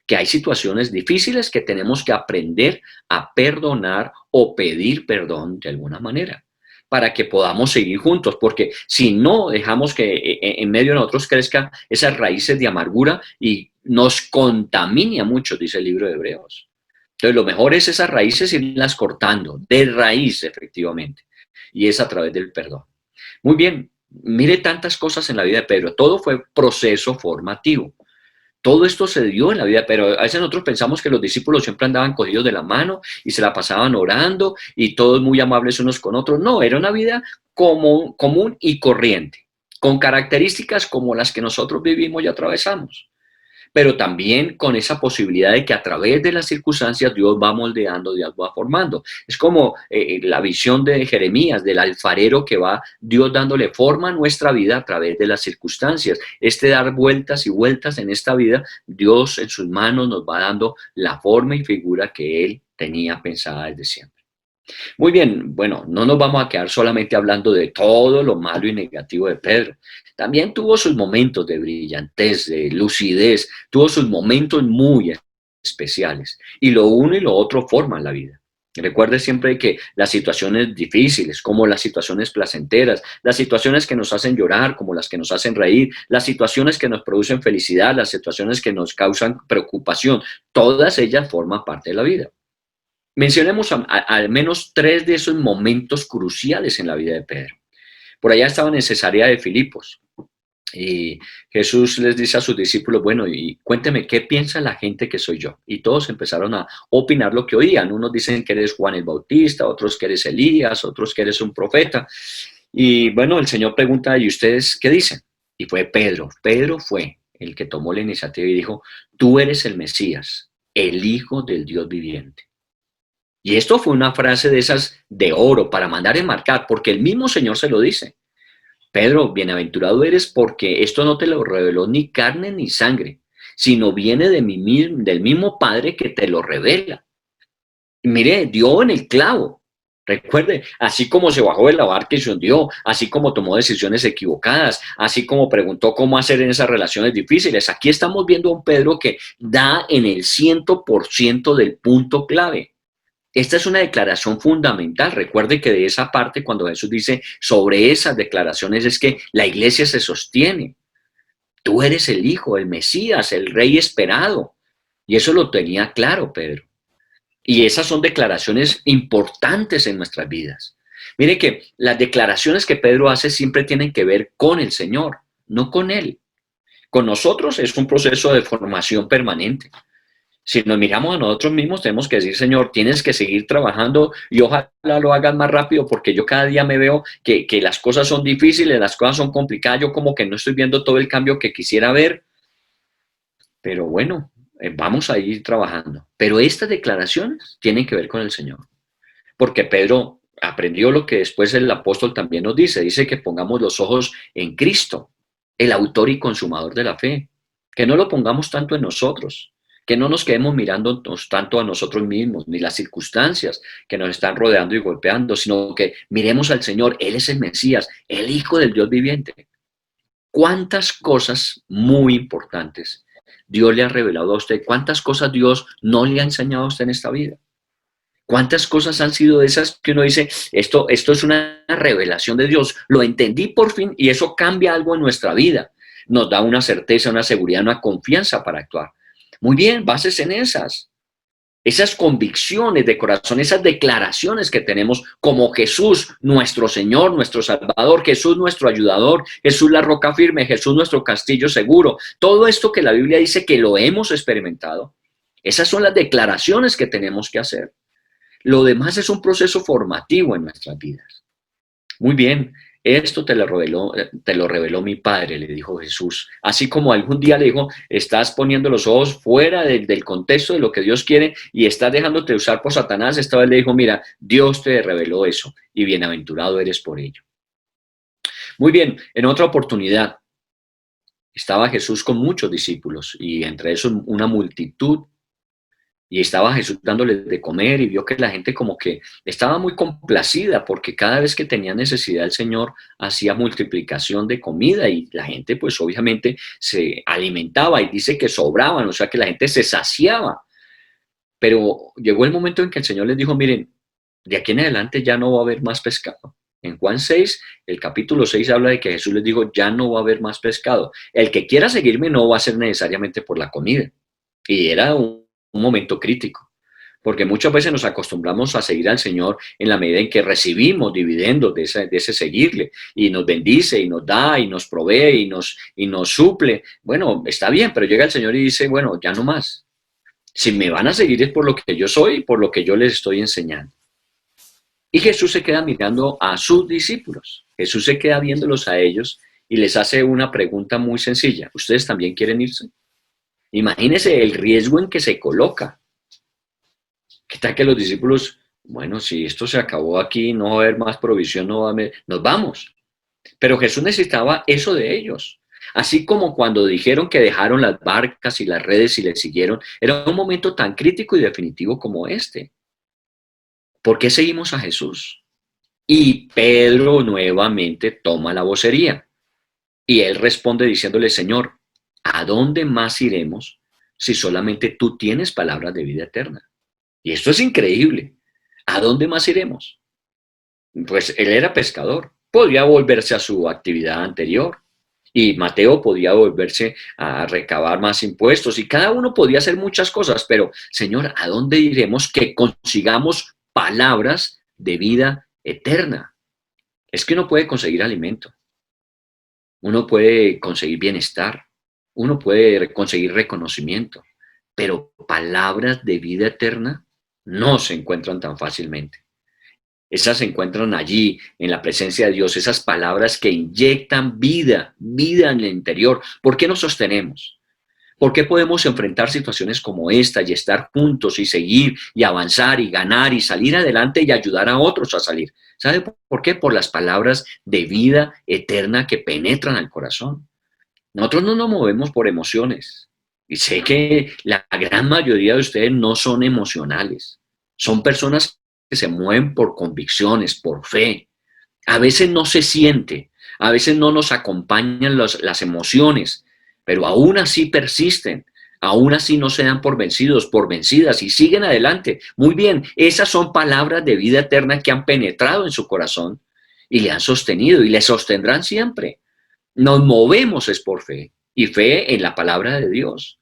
que hay situaciones difíciles que tenemos que aprender a perdonar o pedir perdón de alguna manera para que podamos seguir juntos, porque si no dejamos que en medio de nosotros crezcan esas raíces de amargura y nos contamine a muchos, dice el libro de Hebreos. Entonces lo mejor es esas raíces irlas cortando, de raíz efectivamente, y es a través del perdón. Muy bien, mire tantas cosas en la vida de Pedro, todo fue proceso formativo. Todo esto se dio en la vida, pero a veces nosotros pensamos que los discípulos siempre andaban cogidos de la mano y se la pasaban orando y todos muy amables unos con otros. No, era una vida común y corriente, con características como las que nosotros vivimos y atravesamos, pero también con esa posibilidad de que a través de las circunstancias Dios va moldeando, Dios va formando. Es como la visión de Jeremías, del alfarero que va Dios dándole forma a nuestra vida a través de las circunstancias. Dar vueltas y vueltas en esta vida, Dios en sus manos nos va dando la forma y figura que Él tenía pensada desde siempre. Muy bien, bueno, no nos vamos a quedar solamente hablando de todo lo malo y negativo de Pedro. También tuvo sus momentos de brillantez, de lucidez, tuvo sus momentos muy especiales. Y lo uno y lo otro forman la vida. Recuerde siempre que las situaciones difíciles, como las situaciones placenteras, las situaciones que nos hacen llorar, como las que nos hacen reír, las situaciones que nos producen felicidad, las situaciones que nos causan preocupación, todas ellas forman parte de la vida. Mencionemos al menos 3 de esos momentos cruciales en la vida de Pedro. Por allá estaban en Cesarea de Filipos y Jesús les dice a sus discípulos, bueno, y cuénteme, ¿qué piensa la gente que soy yo? Y todos empezaron a opinar lo que oían. Unos dicen que eres Juan el Bautista, otros que eres Elías, otros que eres un profeta. Y bueno, el Señor pregunta, ¿y ustedes qué dicen? Y fue Pedro. Pedro fue el que tomó la iniciativa y dijo, tú eres el Mesías, el Hijo del Dios viviente. Y esto fue una frase de esas de oro para mandar enmarcar, porque el mismo Señor se lo dice. Pedro, bienaventurado eres porque esto no te lo reveló ni carne ni sangre, sino viene del mismo Padre que te lo revela. Y mire, dio en el clavo. Recuerde, así como se bajó de la barca y se hundió, así como tomó decisiones equivocadas, así como preguntó cómo hacer en esas relaciones difíciles, aquí estamos viendo a un Pedro que da en el 100% del punto clave. Esta es una declaración fundamental. Recuerde que de esa parte, cuando Jesús dice sobre esas declaraciones, es que la iglesia se sostiene. Tú eres el Hijo, el Mesías, el Rey esperado. Y eso lo tenía claro Pedro. Y esas son declaraciones importantes en nuestras vidas. Mire que las declaraciones que Pedro hace siempre tienen que ver con el Señor, no con Él. Con nosotros es un proceso de formación permanente. Si nos miramos a nosotros mismos, tenemos que decir, Señor, tienes que seguir trabajando y ojalá lo hagas más rápido porque yo cada día me veo que las cosas son difíciles, las cosas son complicadas, yo como que no estoy viendo todo el cambio que quisiera ver, pero bueno, vamos a ir trabajando. Pero estas declaraciones tienen que ver con el Señor, porque Pedro aprendió lo que después el apóstol también nos dice que pongamos los ojos en Cristo, el autor y consumador de la fe, que no lo pongamos tanto en nosotros, que no nos quedemos mirando tanto a nosotros mismos, ni las circunstancias que nos están rodeando y golpeando, sino que miremos al Señor, Él es el Mesías, el Hijo del Dios viviente. ¿Cuántas cosas muy importantes Dios le ha revelado a usted? ¿Cuántas cosas Dios no le ha enseñado a usted en esta vida? ¿Cuántas cosas han sido de esas que uno dice, esto es una revelación de Dios, lo entendí por fin y eso cambia algo en nuestra vida? Nos da una certeza, una seguridad, una confianza para actuar. Muy bien, bases en esas convicciones de corazón, esas declaraciones que tenemos como Jesús, nuestro Señor, nuestro Salvador, Jesús, nuestro ayudador, Jesús, la roca firme, Jesús, nuestro castillo seguro. Todo esto que la Biblia dice que lo hemos experimentado, esas son las declaraciones que tenemos que hacer. Lo demás es un proceso formativo en nuestras vidas. Muy bien, esto te lo reveló mi Padre, le dijo Jesús. Así como algún día le dijo, estás poniendo los ojos fuera del contexto de lo que Dios quiere y estás dejándote usar por Satanás, esta vez le dijo, mira, Dios te reveló eso y bienaventurado eres por ello. Muy bien, en otra oportunidad estaba Jesús con muchos discípulos y entre esos una multitud. Y estaba Jesús dándoles de comer y vio que la gente como que estaba muy complacida porque cada vez que tenía necesidad el Señor hacía multiplicación de comida y la gente pues obviamente se alimentaba y dice que sobraban, o sea que la gente se saciaba. Pero llegó el momento en que el Señor les dijo, miren, de aquí en adelante ya no va a haber más pescado. En Juan 6, el capítulo 6 habla de que Jesús les dijo, ya no va a haber más pescado. El que quiera seguirme no va a ser necesariamente por la comida. Y era un momento crítico, porque muchas veces nos acostumbramos a seguir al Señor en la medida en que recibimos dividendos de ese seguirle, y nos bendice, y nos da, y nos provee, y nos suple. Bueno, está bien, pero llega el Señor y dice, bueno, ya no más. Si me van a seguir es por lo que yo soy, por lo que yo les estoy enseñando. Y Jesús se queda mirando a sus discípulos. Jesús se queda viéndolos a ellos y les hace una pregunta muy sencilla. ¿Ustedes también quieren irse? Imagínense el riesgo en que se coloca. ¿Qué tal que los discípulos, bueno, si esto se acabó aquí, no va a haber más provisión, no va a haber, nos vamos? Pero Jesús necesitaba eso de ellos. Así como cuando dijeron que dejaron las barcas y las redes y le siguieron, era un momento tan crítico y definitivo como este. ¿Por qué seguimos a Jesús? Y Pedro nuevamente toma la vocería. Y él responde diciéndole, Señor, ¿a dónde más iremos si solamente tú tienes palabras de vida eterna? Y esto es increíble. ¿A dónde más iremos? Pues él era pescador. Podría volverse a su actividad anterior. Y Mateo podía volverse a recabar más impuestos. Y cada uno podía hacer muchas cosas. Pero, Señor, ¿a dónde iremos que consigamos palabras de vida eterna? Es que uno puede conseguir alimento. Uno puede conseguir bienestar. Uno puede conseguir reconocimiento. Pero palabras de vida eterna no se encuentran tan fácilmente. Esas se encuentran allí, en la presencia de Dios, esas palabras que inyectan vida, vida en el interior. ¿Por qué nos sostenemos? ¿Por qué podemos enfrentar situaciones como esta y estar juntos y seguir y avanzar y ganar y salir adelante y ayudar a otros a salir? ¿Sabe por qué? Por las palabras de vida eterna que penetran al corazón. Nosotros no nos movemos por emociones. Y sé que la gran mayoría de ustedes no son emocionales. Son personas que se mueven por convicciones, por fe. A veces no se siente, a veces no nos acompañan las emociones, pero aún así persisten, aún así no se dan por vencidos, por vencidas y siguen adelante. Muy bien, esas son palabras de vida eterna que han penetrado en su corazón y le han sostenido y le sostendrán siempre. Nos movemos es por fe y fe en la palabra de Dios.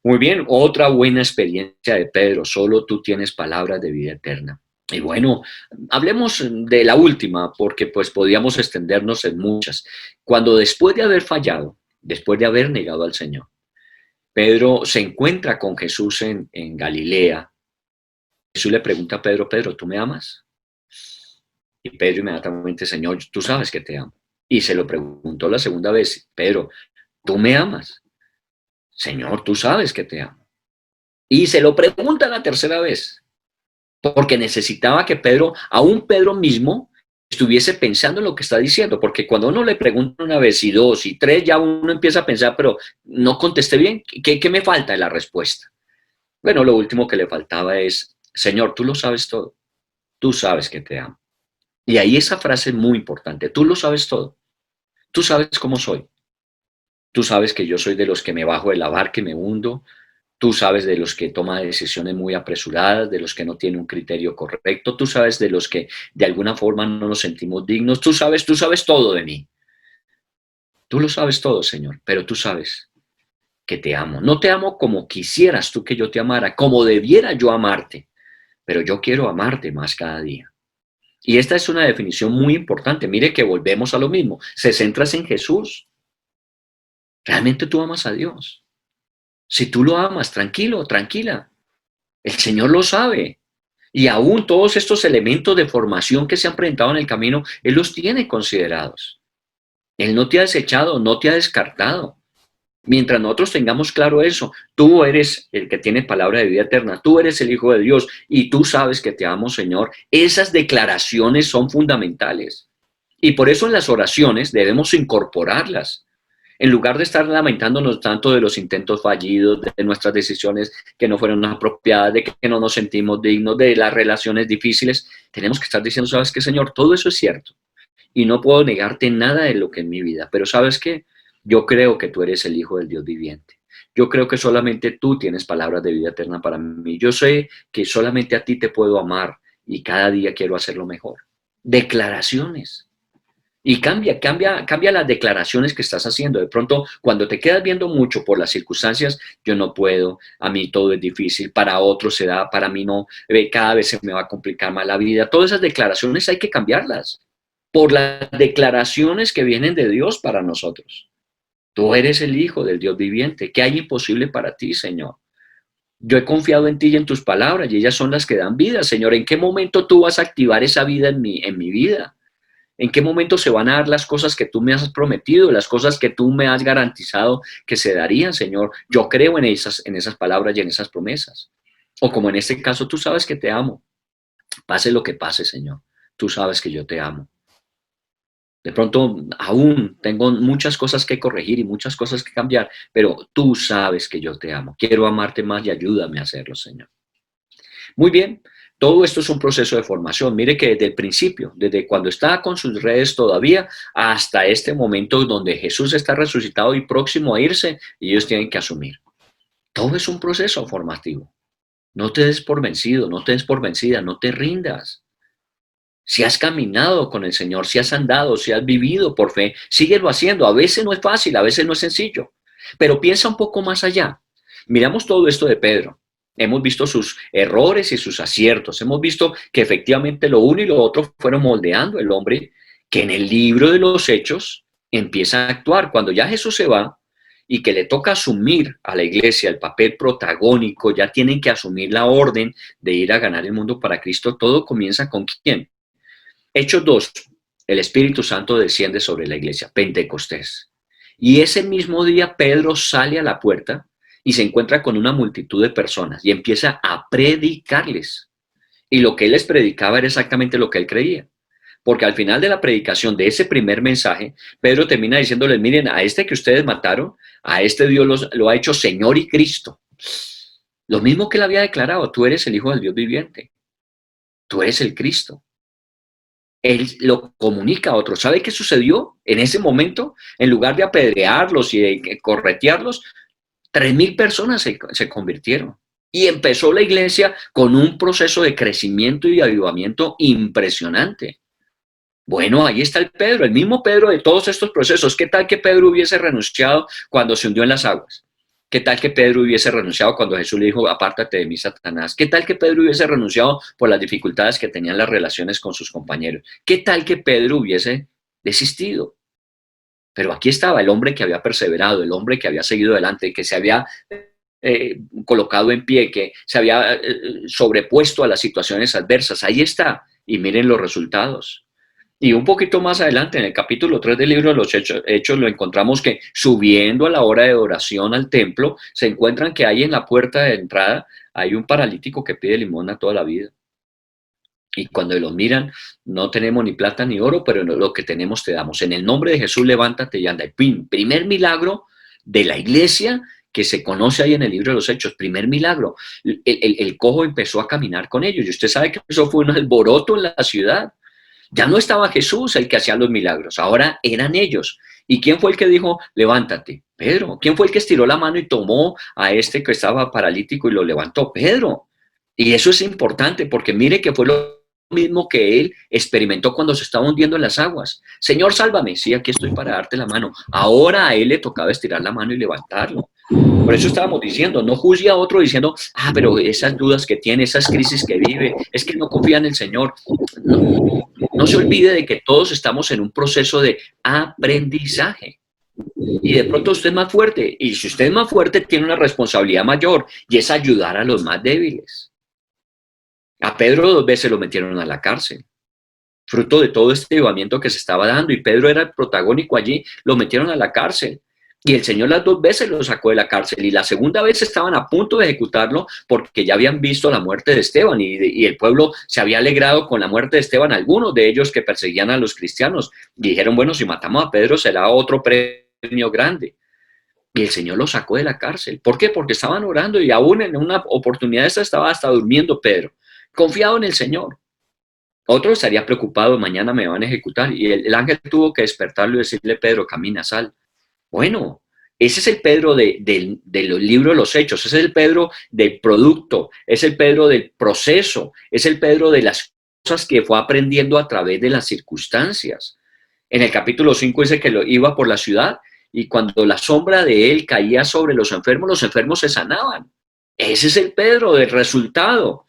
Muy bien, otra buena experiencia de Pedro, solo tú tienes palabras de vida eterna. Y bueno, hablemos de la última, porque pues podíamos extendernos en muchas. Cuando después de haber fallado, después de haber negado al Señor, Pedro se encuentra con Jesús en Galilea. Jesús le pregunta a Pedro, Pedro, ¿tú me amas? Y Pedro inmediatamente, Señor, tú sabes que te amo. Y se lo preguntó la segunda vez, Pedro, ¿tú me amas? Señor, tú sabes que te amo. Y se lo pregunta la tercera vez, porque necesitaba que Pedro, aún Pedro mismo, estuviese pensando en lo que está diciendo, porque cuando uno le pregunta una vez y dos y tres, ya uno empieza a pensar, pero no contesté bien, ¿qué me falta en la respuesta? Bueno, lo último que le faltaba es, Señor, tú lo sabes todo, tú sabes que te amo. Y ahí esa frase es muy importante, tú lo sabes todo, tú sabes cómo soy, tú sabes que yo soy de los que me bajo de la barca y me hundo. Tú sabes de los que toman decisiones muy apresuradas, de los que no tienen un criterio correcto. Tú sabes de los que de alguna forma no nos sentimos dignos. Tú sabes todo de mí. Tú lo sabes todo, Señor, pero tú sabes que te amo. No te amo como quisieras tú que yo te amara, como debiera yo amarte, pero yo quiero amarte más cada día. Y esta es una definición muy importante. Mire que volvemos a lo mismo. Se centras en Jesús. Realmente tú amas a Dios. Si tú lo amas, tranquilo, tranquila. El Señor lo sabe. Y aún todos estos elementos de formación que se han presentado en el camino, Él los tiene considerados. Él no te ha desechado, no te ha descartado. Mientras nosotros tengamos claro eso, tú eres el que tiene palabra de vida eterna, tú eres el Hijo de Dios y tú sabes que te amo, Señor. Esas declaraciones son fundamentales. Y por eso en las oraciones debemos incorporarlas. En lugar de estar lamentándonos tanto de los intentos fallidos, de nuestras decisiones que no fueron apropiadas, de que no nos sentimos dignos, de las relaciones difíciles, tenemos que estar diciendo, ¿sabes qué, Señor? Todo eso es cierto. Y no puedo negarte nada de lo que es mi vida. Pero ¿sabes qué? Yo creo que tú eres el Hijo del Dios viviente. Yo creo que solamente tú tienes palabras de vida eterna para mí. Yo sé que solamente a ti te puedo amar y cada día quiero hacerlo mejor. Declaraciones. Y cambia las declaraciones que estás haciendo. De pronto, cuando te quedas viendo mucho por las circunstancias, yo no puedo, a mí todo es difícil, para otros se da, para mí no, cada vez se me va a complicar más la vida. Todas esas declaraciones hay que cambiarlas por las declaraciones que vienen de Dios para nosotros. Tú eres el Hijo del Dios viviente. ¿Qué hay imposible para ti, Señor? Yo he confiado en ti y en tus palabras y ellas son las que dan vida, Señor. ¿En qué momento tú vas a activar esa vida en mi vida? ¿En qué momento se van a dar las cosas que tú me has prometido, las cosas que tú me has garantizado que se darían, Señor? Yo creo en esas palabras y en esas promesas. O como en este caso, tú sabes que te amo. Pase lo que pase, Señor. Tú sabes que yo te amo. De pronto, aún tengo muchas cosas que corregir y muchas cosas que cambiar, pero tú sabes que yo te amo. Quiero amarte más y ayúdame a hacerlo, Señor. Muy bien, todo esto es un proceso de formación. Mire que desde el principio, desde cuando estaba con sus redes todavía, hasta este momento donde Jesús está resucitado y próximo a irse, y ellos tienen que asumir. Todo es un proceso formativo. No te des por vencido, no te des por vencida, no te rindas. Si has caminado con el Señor, si has andado, si has vivido por fe, síguelo haciendo. A veces no es fácil, a veces no es sencillo, pero piensa un poco más allá. Miramos todo esto de Pedro. Hemos visto sus errores y sus aciertos. Hemos visto que efectivamente lo uno y lo otro fueron moldeando el hombre que en el libro de los Hechos empieza a actuar. Cuando ya Jesús se va y que le toca asumir a la iglesia el papel protagónico, ya tienen que asumir la orden de ir a ganar el mundo para Cristo, todo comienza con ¿quién? Hechos 2, el Espíritu Santo desciende sobre la iglesia, Pentecostés. Y ese mismo día Pedro sale a la puerta y se encuentra con una multitud de personas y empieza a predicarles. Y lo que él les predicaba era exactamente lo que él creía. Porque al final de la predicación de ese primer mensaje, Pedro termina diciéndoles, miren, a este que ustedes mataron, a este Dios lo ha hecho Señor y Cristo. Lo mismo que él había declarado, tú eres el Hijo del Dios viviente. tú eres el Cristo. Él lo comunica a otros. ¿Sabe qué sucedió en ese momento? En lugar de apedrearlos y de corretearlos, 3.000 personas se convirtieron. Y empezó la iglesia con un proceso de crecimiento y avivamiento impresionante. Bueno, ahí está el Pedro, el mismo Pedro de todos estos procesos. ¿Qué tal que Pedro hubiese renunciado cuando se hundió en las aguas? ¿Qué tal que Pedro hubiese renunciado cuando Jesús le dijo, apártate de mí, Satanás? ¿Qué tal que Pedro hubiese renunciado por las dificultades que tenían las relaciones con sus compañeros? ¿Qué tal que Pedro hubiese desistido? Pero aquí estaba el hombre que había perseverado, el hombre que había seguido adelante, que se había colocado en pie, que se había sobrepuesto a las situaciones adversas. Ahí está. Y miren los resultados. Y un poquito más adelante, en el capítulo 3 del libro de los Hechos, lo encontramos que subiendo a la hora de oración al templo, se encuentran que ahí en la puerta de entrada hay un paralítico que pide limosna toda la vida. Y cuando lo miran, no tenemos ni plata ni oro, pero lo que tenemos te damos. En el nombre de Jesús, levántate y anda. El primer milagro de la iglesia que se conoce ahí en el libro de los Hechos, primer milagro. El cojo empezó a caminar con ellos. Y usted sabe que eso fue un alboroto en la ciudad. Ya no estaba Jesús el que hacía los milagros, ahora eran ellos. ¿Y quién fue el que dijo, levántate? Pedro. ¿Quién fue el que estiró la mano y tomó a este que estaba paralítico y lo levantó? Pedro. Y eso es importante porque mire que fue lo mismo que él experimentó cuando se estaba hundiendo en las aguas. Señor, sálvame. Sí, aquí estoy para darte la mano. Ahora a él le tocaba estirar la mano y levantarlo. Por eso estábamos diciendo, no juzgue a otro diciendo, pero esas dudas que tiene, esas crisis que vive, es que no confía en el Señor. No se olvide de que todos estamos en un proceso de aprendizaje. Y de pronto usted es más fuerte. Y si usted es más fuerte, tiene una responsabilidad mayor y es ayudar a los más débiles. A Pedro 2 veces lo metieron a la cárcel, fruto de todo este llevamiento que se estaba dando. Y Pedro era el protagónico allí, lo metieron a la cárcel. Y el Señor las 2 veces lo sacó de la cárcel. Y la segunda vez estaban a punto de ejecutarlo porque ya habían visto la muerte de Esteban. Y el pueblo se había alegrado con la muerte de Esteban, algunos de ellos que perseguían a los cristianos. Y dijeron, bueno, si matamos a Pedro será otro premio grande. Y el Señor lo sacó de la cárcel. ¿Por qué? Porque estaban orando y aún en una oportunidad esta estaba hasta durmiendo Pedro, confiado en el Señor. Otro estaría preocupado, mañana me van a ejecutar. Y el ángel tuvo que despertarlo y decirle, Pedro, camina, sal. Bueno, ese es el Pedro de los libros de los Hechos, ese es el Pedro del producto, es el Pedro del proceso, es el Pedro de las cosas que fue aprendiendo a través de las circunstancias. En el capítulo 5 dice que iba por la ciudad y cuando la sombra de él caía sobre los enfermos se sanaban. Ese es el Pedro del resultado.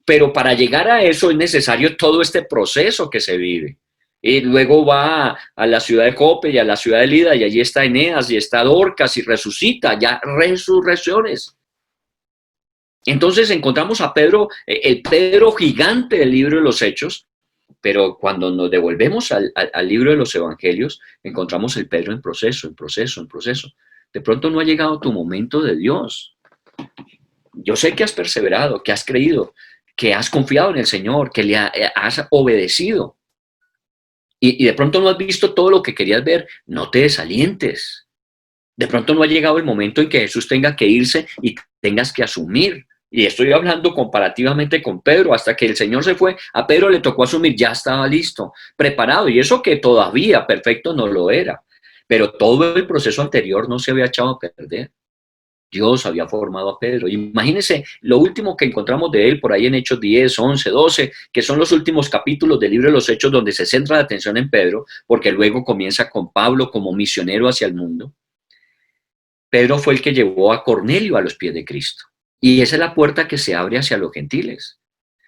Pero para llegar a eso es necesario todo este proceso que se vive. Y luego va a la ciudad de Jope y a la ciudad de Lida y allí está Eneas y está Dorcas y resucita, ya resurrecciones. Entonces encontramos a Pedro, el Pedro gigante del libro de los Hechos, pero cuando nos devolvemos al libro de los Evangelios, encontramos el Pedro en proceso, en proceso, en proceso. De pronto no ha llegado tu momento de Dios. Yo sé que has perseverado, que has creído, que has confiado en el Señor, que le has obedecido. Y de pronto no has visto todo lo que querías ver, no te desalientes. De pronto no ha llegado el momento en que Jesús tenga que irse y tengas que asumir. Y estoy hablando comparativamente con Pedro, hasta que el Señor se fue, a Pedro le tocó asumir, ya estaba listo, preparado, y eso que todavía perfecto no lo era. Pero todo el proceso anterior no se había echado a perder. Dios había formado a Pedro. Imagínense lo último que encontramos de él por ahí en Hechos 10, 11, 12, que son los últimos capítulos del libro de los Hechos donde se centra la atención en Pedro, porque luego comienza con Pablo como misionero hacia el mundo. Pedro fue el que llevó a Cornelio a los pies de Cristo. Y esa es la puerta que se abre hacia los gentiles.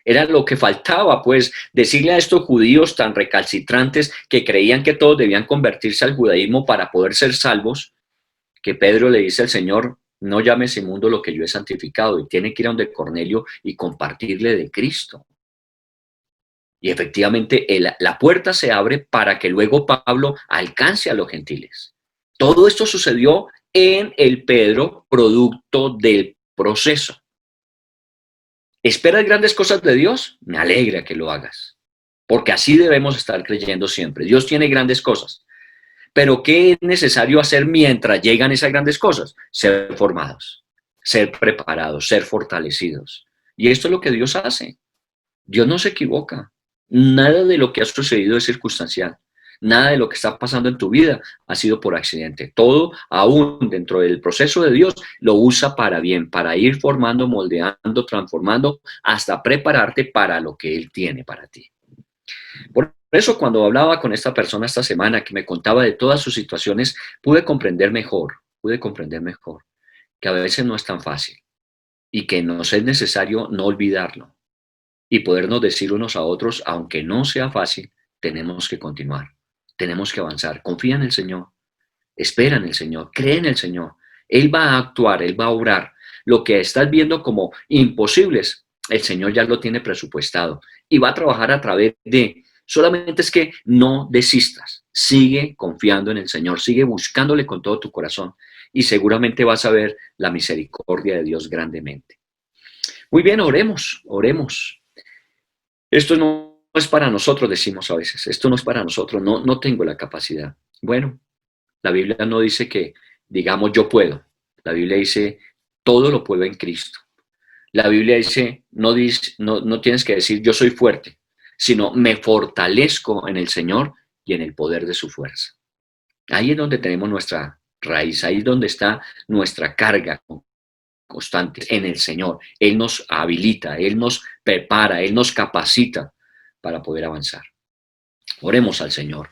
Era lo que faltaba, pues, decirle a estos judíos tan recalcitrantes que creían que todos debían convertirse al judaísmo para poder ser salvos, que Pedro le dice al Señor, no llames inmundo lo que yo he santificado, y tiene que ir a donde Cornelio y compartirle de Cristo. Y efectivamente la puerta se abre para que luego Pablo alcance a los gentiles. Todo esto sucedió en el Pedro, producto del proceso. ¿Esperas grandes cosas de Dios? Me alegra que lo hagas, porque así debemos estar creyendo siempre. Dios tiene grandes cosas. Pero ¿qué es necesario hacer mientras llegan esas grandes cosas? Ser formados, ser preparados, ser fortalecidos. Y esto es lo que Dios hace. Dios no se equivoca. Nada de lo que ha sucedido es circunstancial. Nada de lo que está pasando en tu vida ha sido por accidente. Todo, aún dentro del proceso de Dios, lo usa para bien, para ir formando, moldeando, transformando, hasta prepararte para lo que Él tiene para ti. Por eso, cuando hablaba con esta persona esta semana que me contaba de todas sus situaciones, pude comprender mejor que a veces no es tan fácil y que nos es necesario no olvidarlo y podernos decir unos a otros, aunque no sea fácil, tenemos que continuar, tenemos que avanzar. Confía en el Señor, espera en el Señor, cree en el Señor. Él va a actuar, Él va a obrar. Lo que estás viendo como imposibles, el Señor ya lo tiene presupuestado y va a trabajar a través de. Solamente es que no desistas, sigue confiando en el Señor, sigue buscándole con todo tu corazón y seguramente vas a ver la misericordia de Dios grandemente. Muy bien, oremos, oremos. Esto no es para nosotros, decimos a veces, esto no es para nosotros, no tengo la capacidad. Bueno, la Biblia no dice que digamos yo puedo, la Biblia dice todo lo puedo en Cristo. La Biblia dice, no tienes que decir yo soy fuerte, sino me fortalezco en el Señor y en el poder de su fuerza. Ahí es donde tenemos nuestra raíz, ahí es donde está nuestra carga constante en el Señor. Él nos habilita, Él nos prepara, Él nos capacita para poder avanzar. Oremos al Señor.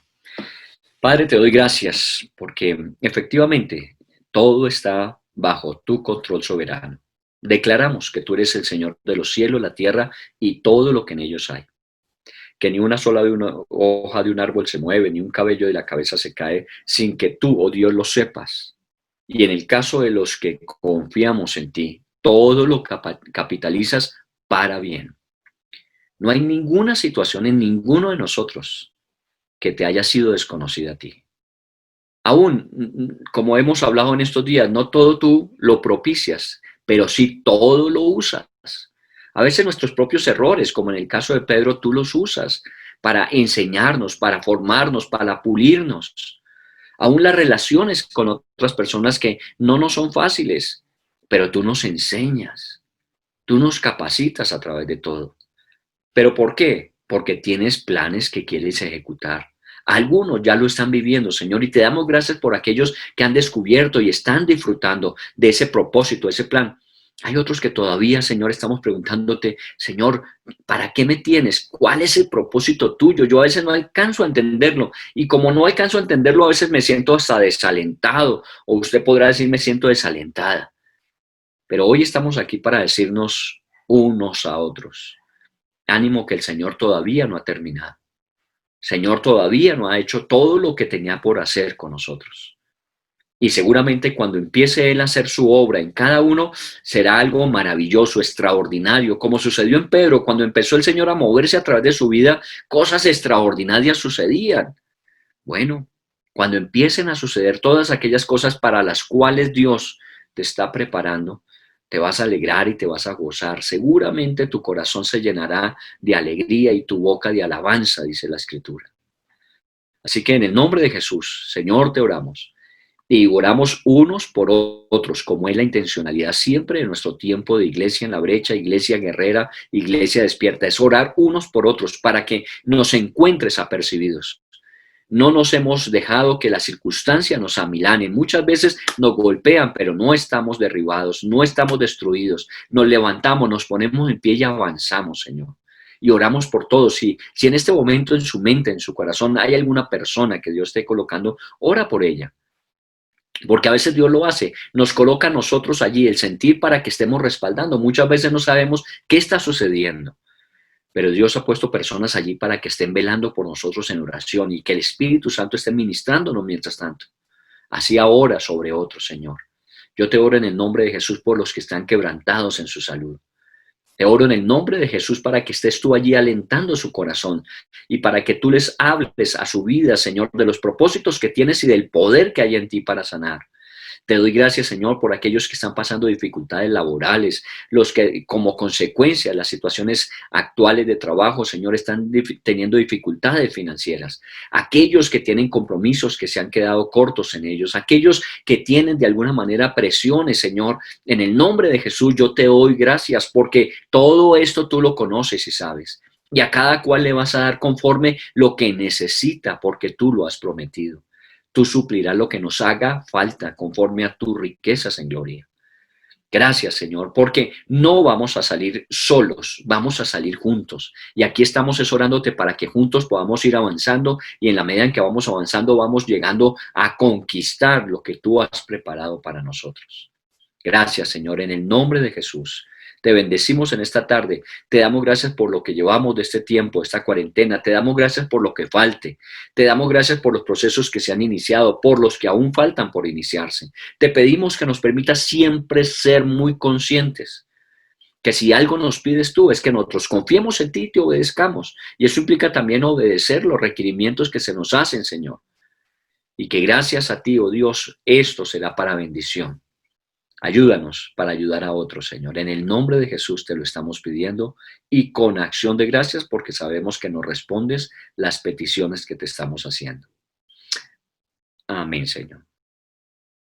Padre, te doy gracias porque efectivamente todo está bajo tu control soberano. Declaramos que tú eres el Señor de los cielos, la tierra y todo lo que en ellos hay. Que ni una sola de una hoja de un árbol se mueve, ni un cabello de la cabeza se cae sin que tú, oh Dios, lo sepas. Y en el caso de los que confiamos en ti, todo lo capitalizas para bien. No hay ninguna situación en ninguno de nosotros que te haya sido desconocida a ti. Aún, como hemos hablado en estos días, no todo tú lo propicias, pero sí todo lo usas. A veces nuestros propios errores, como en el caso de Pedro, tú los usas para enseñarnos, para formarnos, para pulirnos. Aún las relaciones con otras personas que no nos son fáciles, pero tú nos enseñas, tú nos capacitas a través de todo. ¿Pero por qué? Porque tienes planes que quieres ejecutar. Algunos ya lo están viviendo, Señor, y te damos gracias por aquellos que han descubierto y están disfrutando de ese propósito, ese plan. Hay otros que todavía, Señor, estamos preguntándote, Señor, ¿para qué me tienes? ¿Cuál es el propósito tuyo? Yo a veces no alcanzo a entenderlo y como no alcanzo a entenderlo, a veces me siento hasta desalentado o usted podrá decir me siento desalentada. Pero hoy estamos aquí para decirnos unos a otros. Ánimo que el Señor todavía no ha terminado. Señor todavía no ha hecho todo lo que tenía por hacer con nosotros. Y seguramente cuando empiece Él a hacer su obra en cada uno, será algo maravilloso, extraordinario, como sucedió en Pedro, cuando empezó el Señor a moverse a través de su vida, cosas extraordinarias sucedían. Bueno, cuando empiecen a suceder todas aquellas cosas para las cuales Dios te está preparando, te vas a alegrar y te vas a gozar. Seguramente tu corazón se llenará de alegría y tu boca de alabanza, dice la Escritura. Así que en el nombre de Jesús, Señor, te oramos. Y oramos unos por otros, como es la intencionalidad siempre de nuestro tiempo de iglesia en la brecha, iglesia guerrera, iglesia despierta. Es orar unos por otros para que nos encuentres apercibidos. No nos hemos dejado que las circunstancias nos amilanen. Muchas veces nos golpean, pero no estamos derribados, no estamos destruidos. Nos levantamos, nos ponemos en pie y avanzamos, Señor. Y oramos por todos. Si en este momento en su mente, en su corazón, hay alguna persona que Dios esté colocando, ora por ella. Porque a veces Dios lo hace, nos coloca a nosotros allí el sentir para que estemos respaldando. Muchas veces no sabemos qué está sucediendo. Pero Dios ha puesto personas allí para que estén velando por nosotros en oración y que el Espíritu Santo esté ministrándonos mientras tanto. Así ahora sobre otros, Señor. Yo te oro en el nombre de Jesús por los que están quebrantados en su salud. Te oro en el nombre de Jesús para que estés tú allí alentando su corazón y para que tú les hables a su vida, Señor, de los propósitos que tienes y del poder que hay en ti para sanar. Te doy gracias, Señor, por aquellos que están pasando dificultades laborales, los que como consecuencia de las situaciones actuales de trabajo, Señor, están teniendo dificultades financieras. Aquellos que tienen compromisos que se han quedado cortos en ellos, aquellos que tienen de alguna manera presiones, Señor, en el nombre de Jesús yo te doy gracias porque todo esto tú lo conoces y sabes. Y a cada cual le vas a dar conforme lo que necesita porque tú lo has prometido. Tú suplirás lo que nos haga falta conforme a tus riquezas en gloria. Gracias, Señor, porque no vamos a salir solos, vamos a salir juntos. Y aquí estamos orándote para que juntos podamos ir avanzando y en la medida en que vamos avanzando, vamos llegando a conquistar lo que tú has preparado para nosotros. Gracias, Señor, en el nombre de Jesús. Te bendecimos en esta tarde. Te damos gracias por lo que llevamos de este tiempo, esta cuarentena. Te damos gracias por lo que falte. Te damos gracias por los procesos que se han iniciado, por los que aún faltan por iniciarse. Te pedimos que nos permitas siempre ser muy conscientes. Que si algo nos pides tú es que nosotros confiemos en ti y te obedezcamos. Y eso implica también obedecer los requerimientos que se nos hacen, Señor. Y que gracias a ti, oh Dios, esto será para bendición. Ayúdanos para ayudar a otros, Señor. En el nombre de Jesús te lo estamos pidiendo y con acción de gracias porque sabemos que nos respondes las peticiones que te estamos haciendo. Amén, Señor.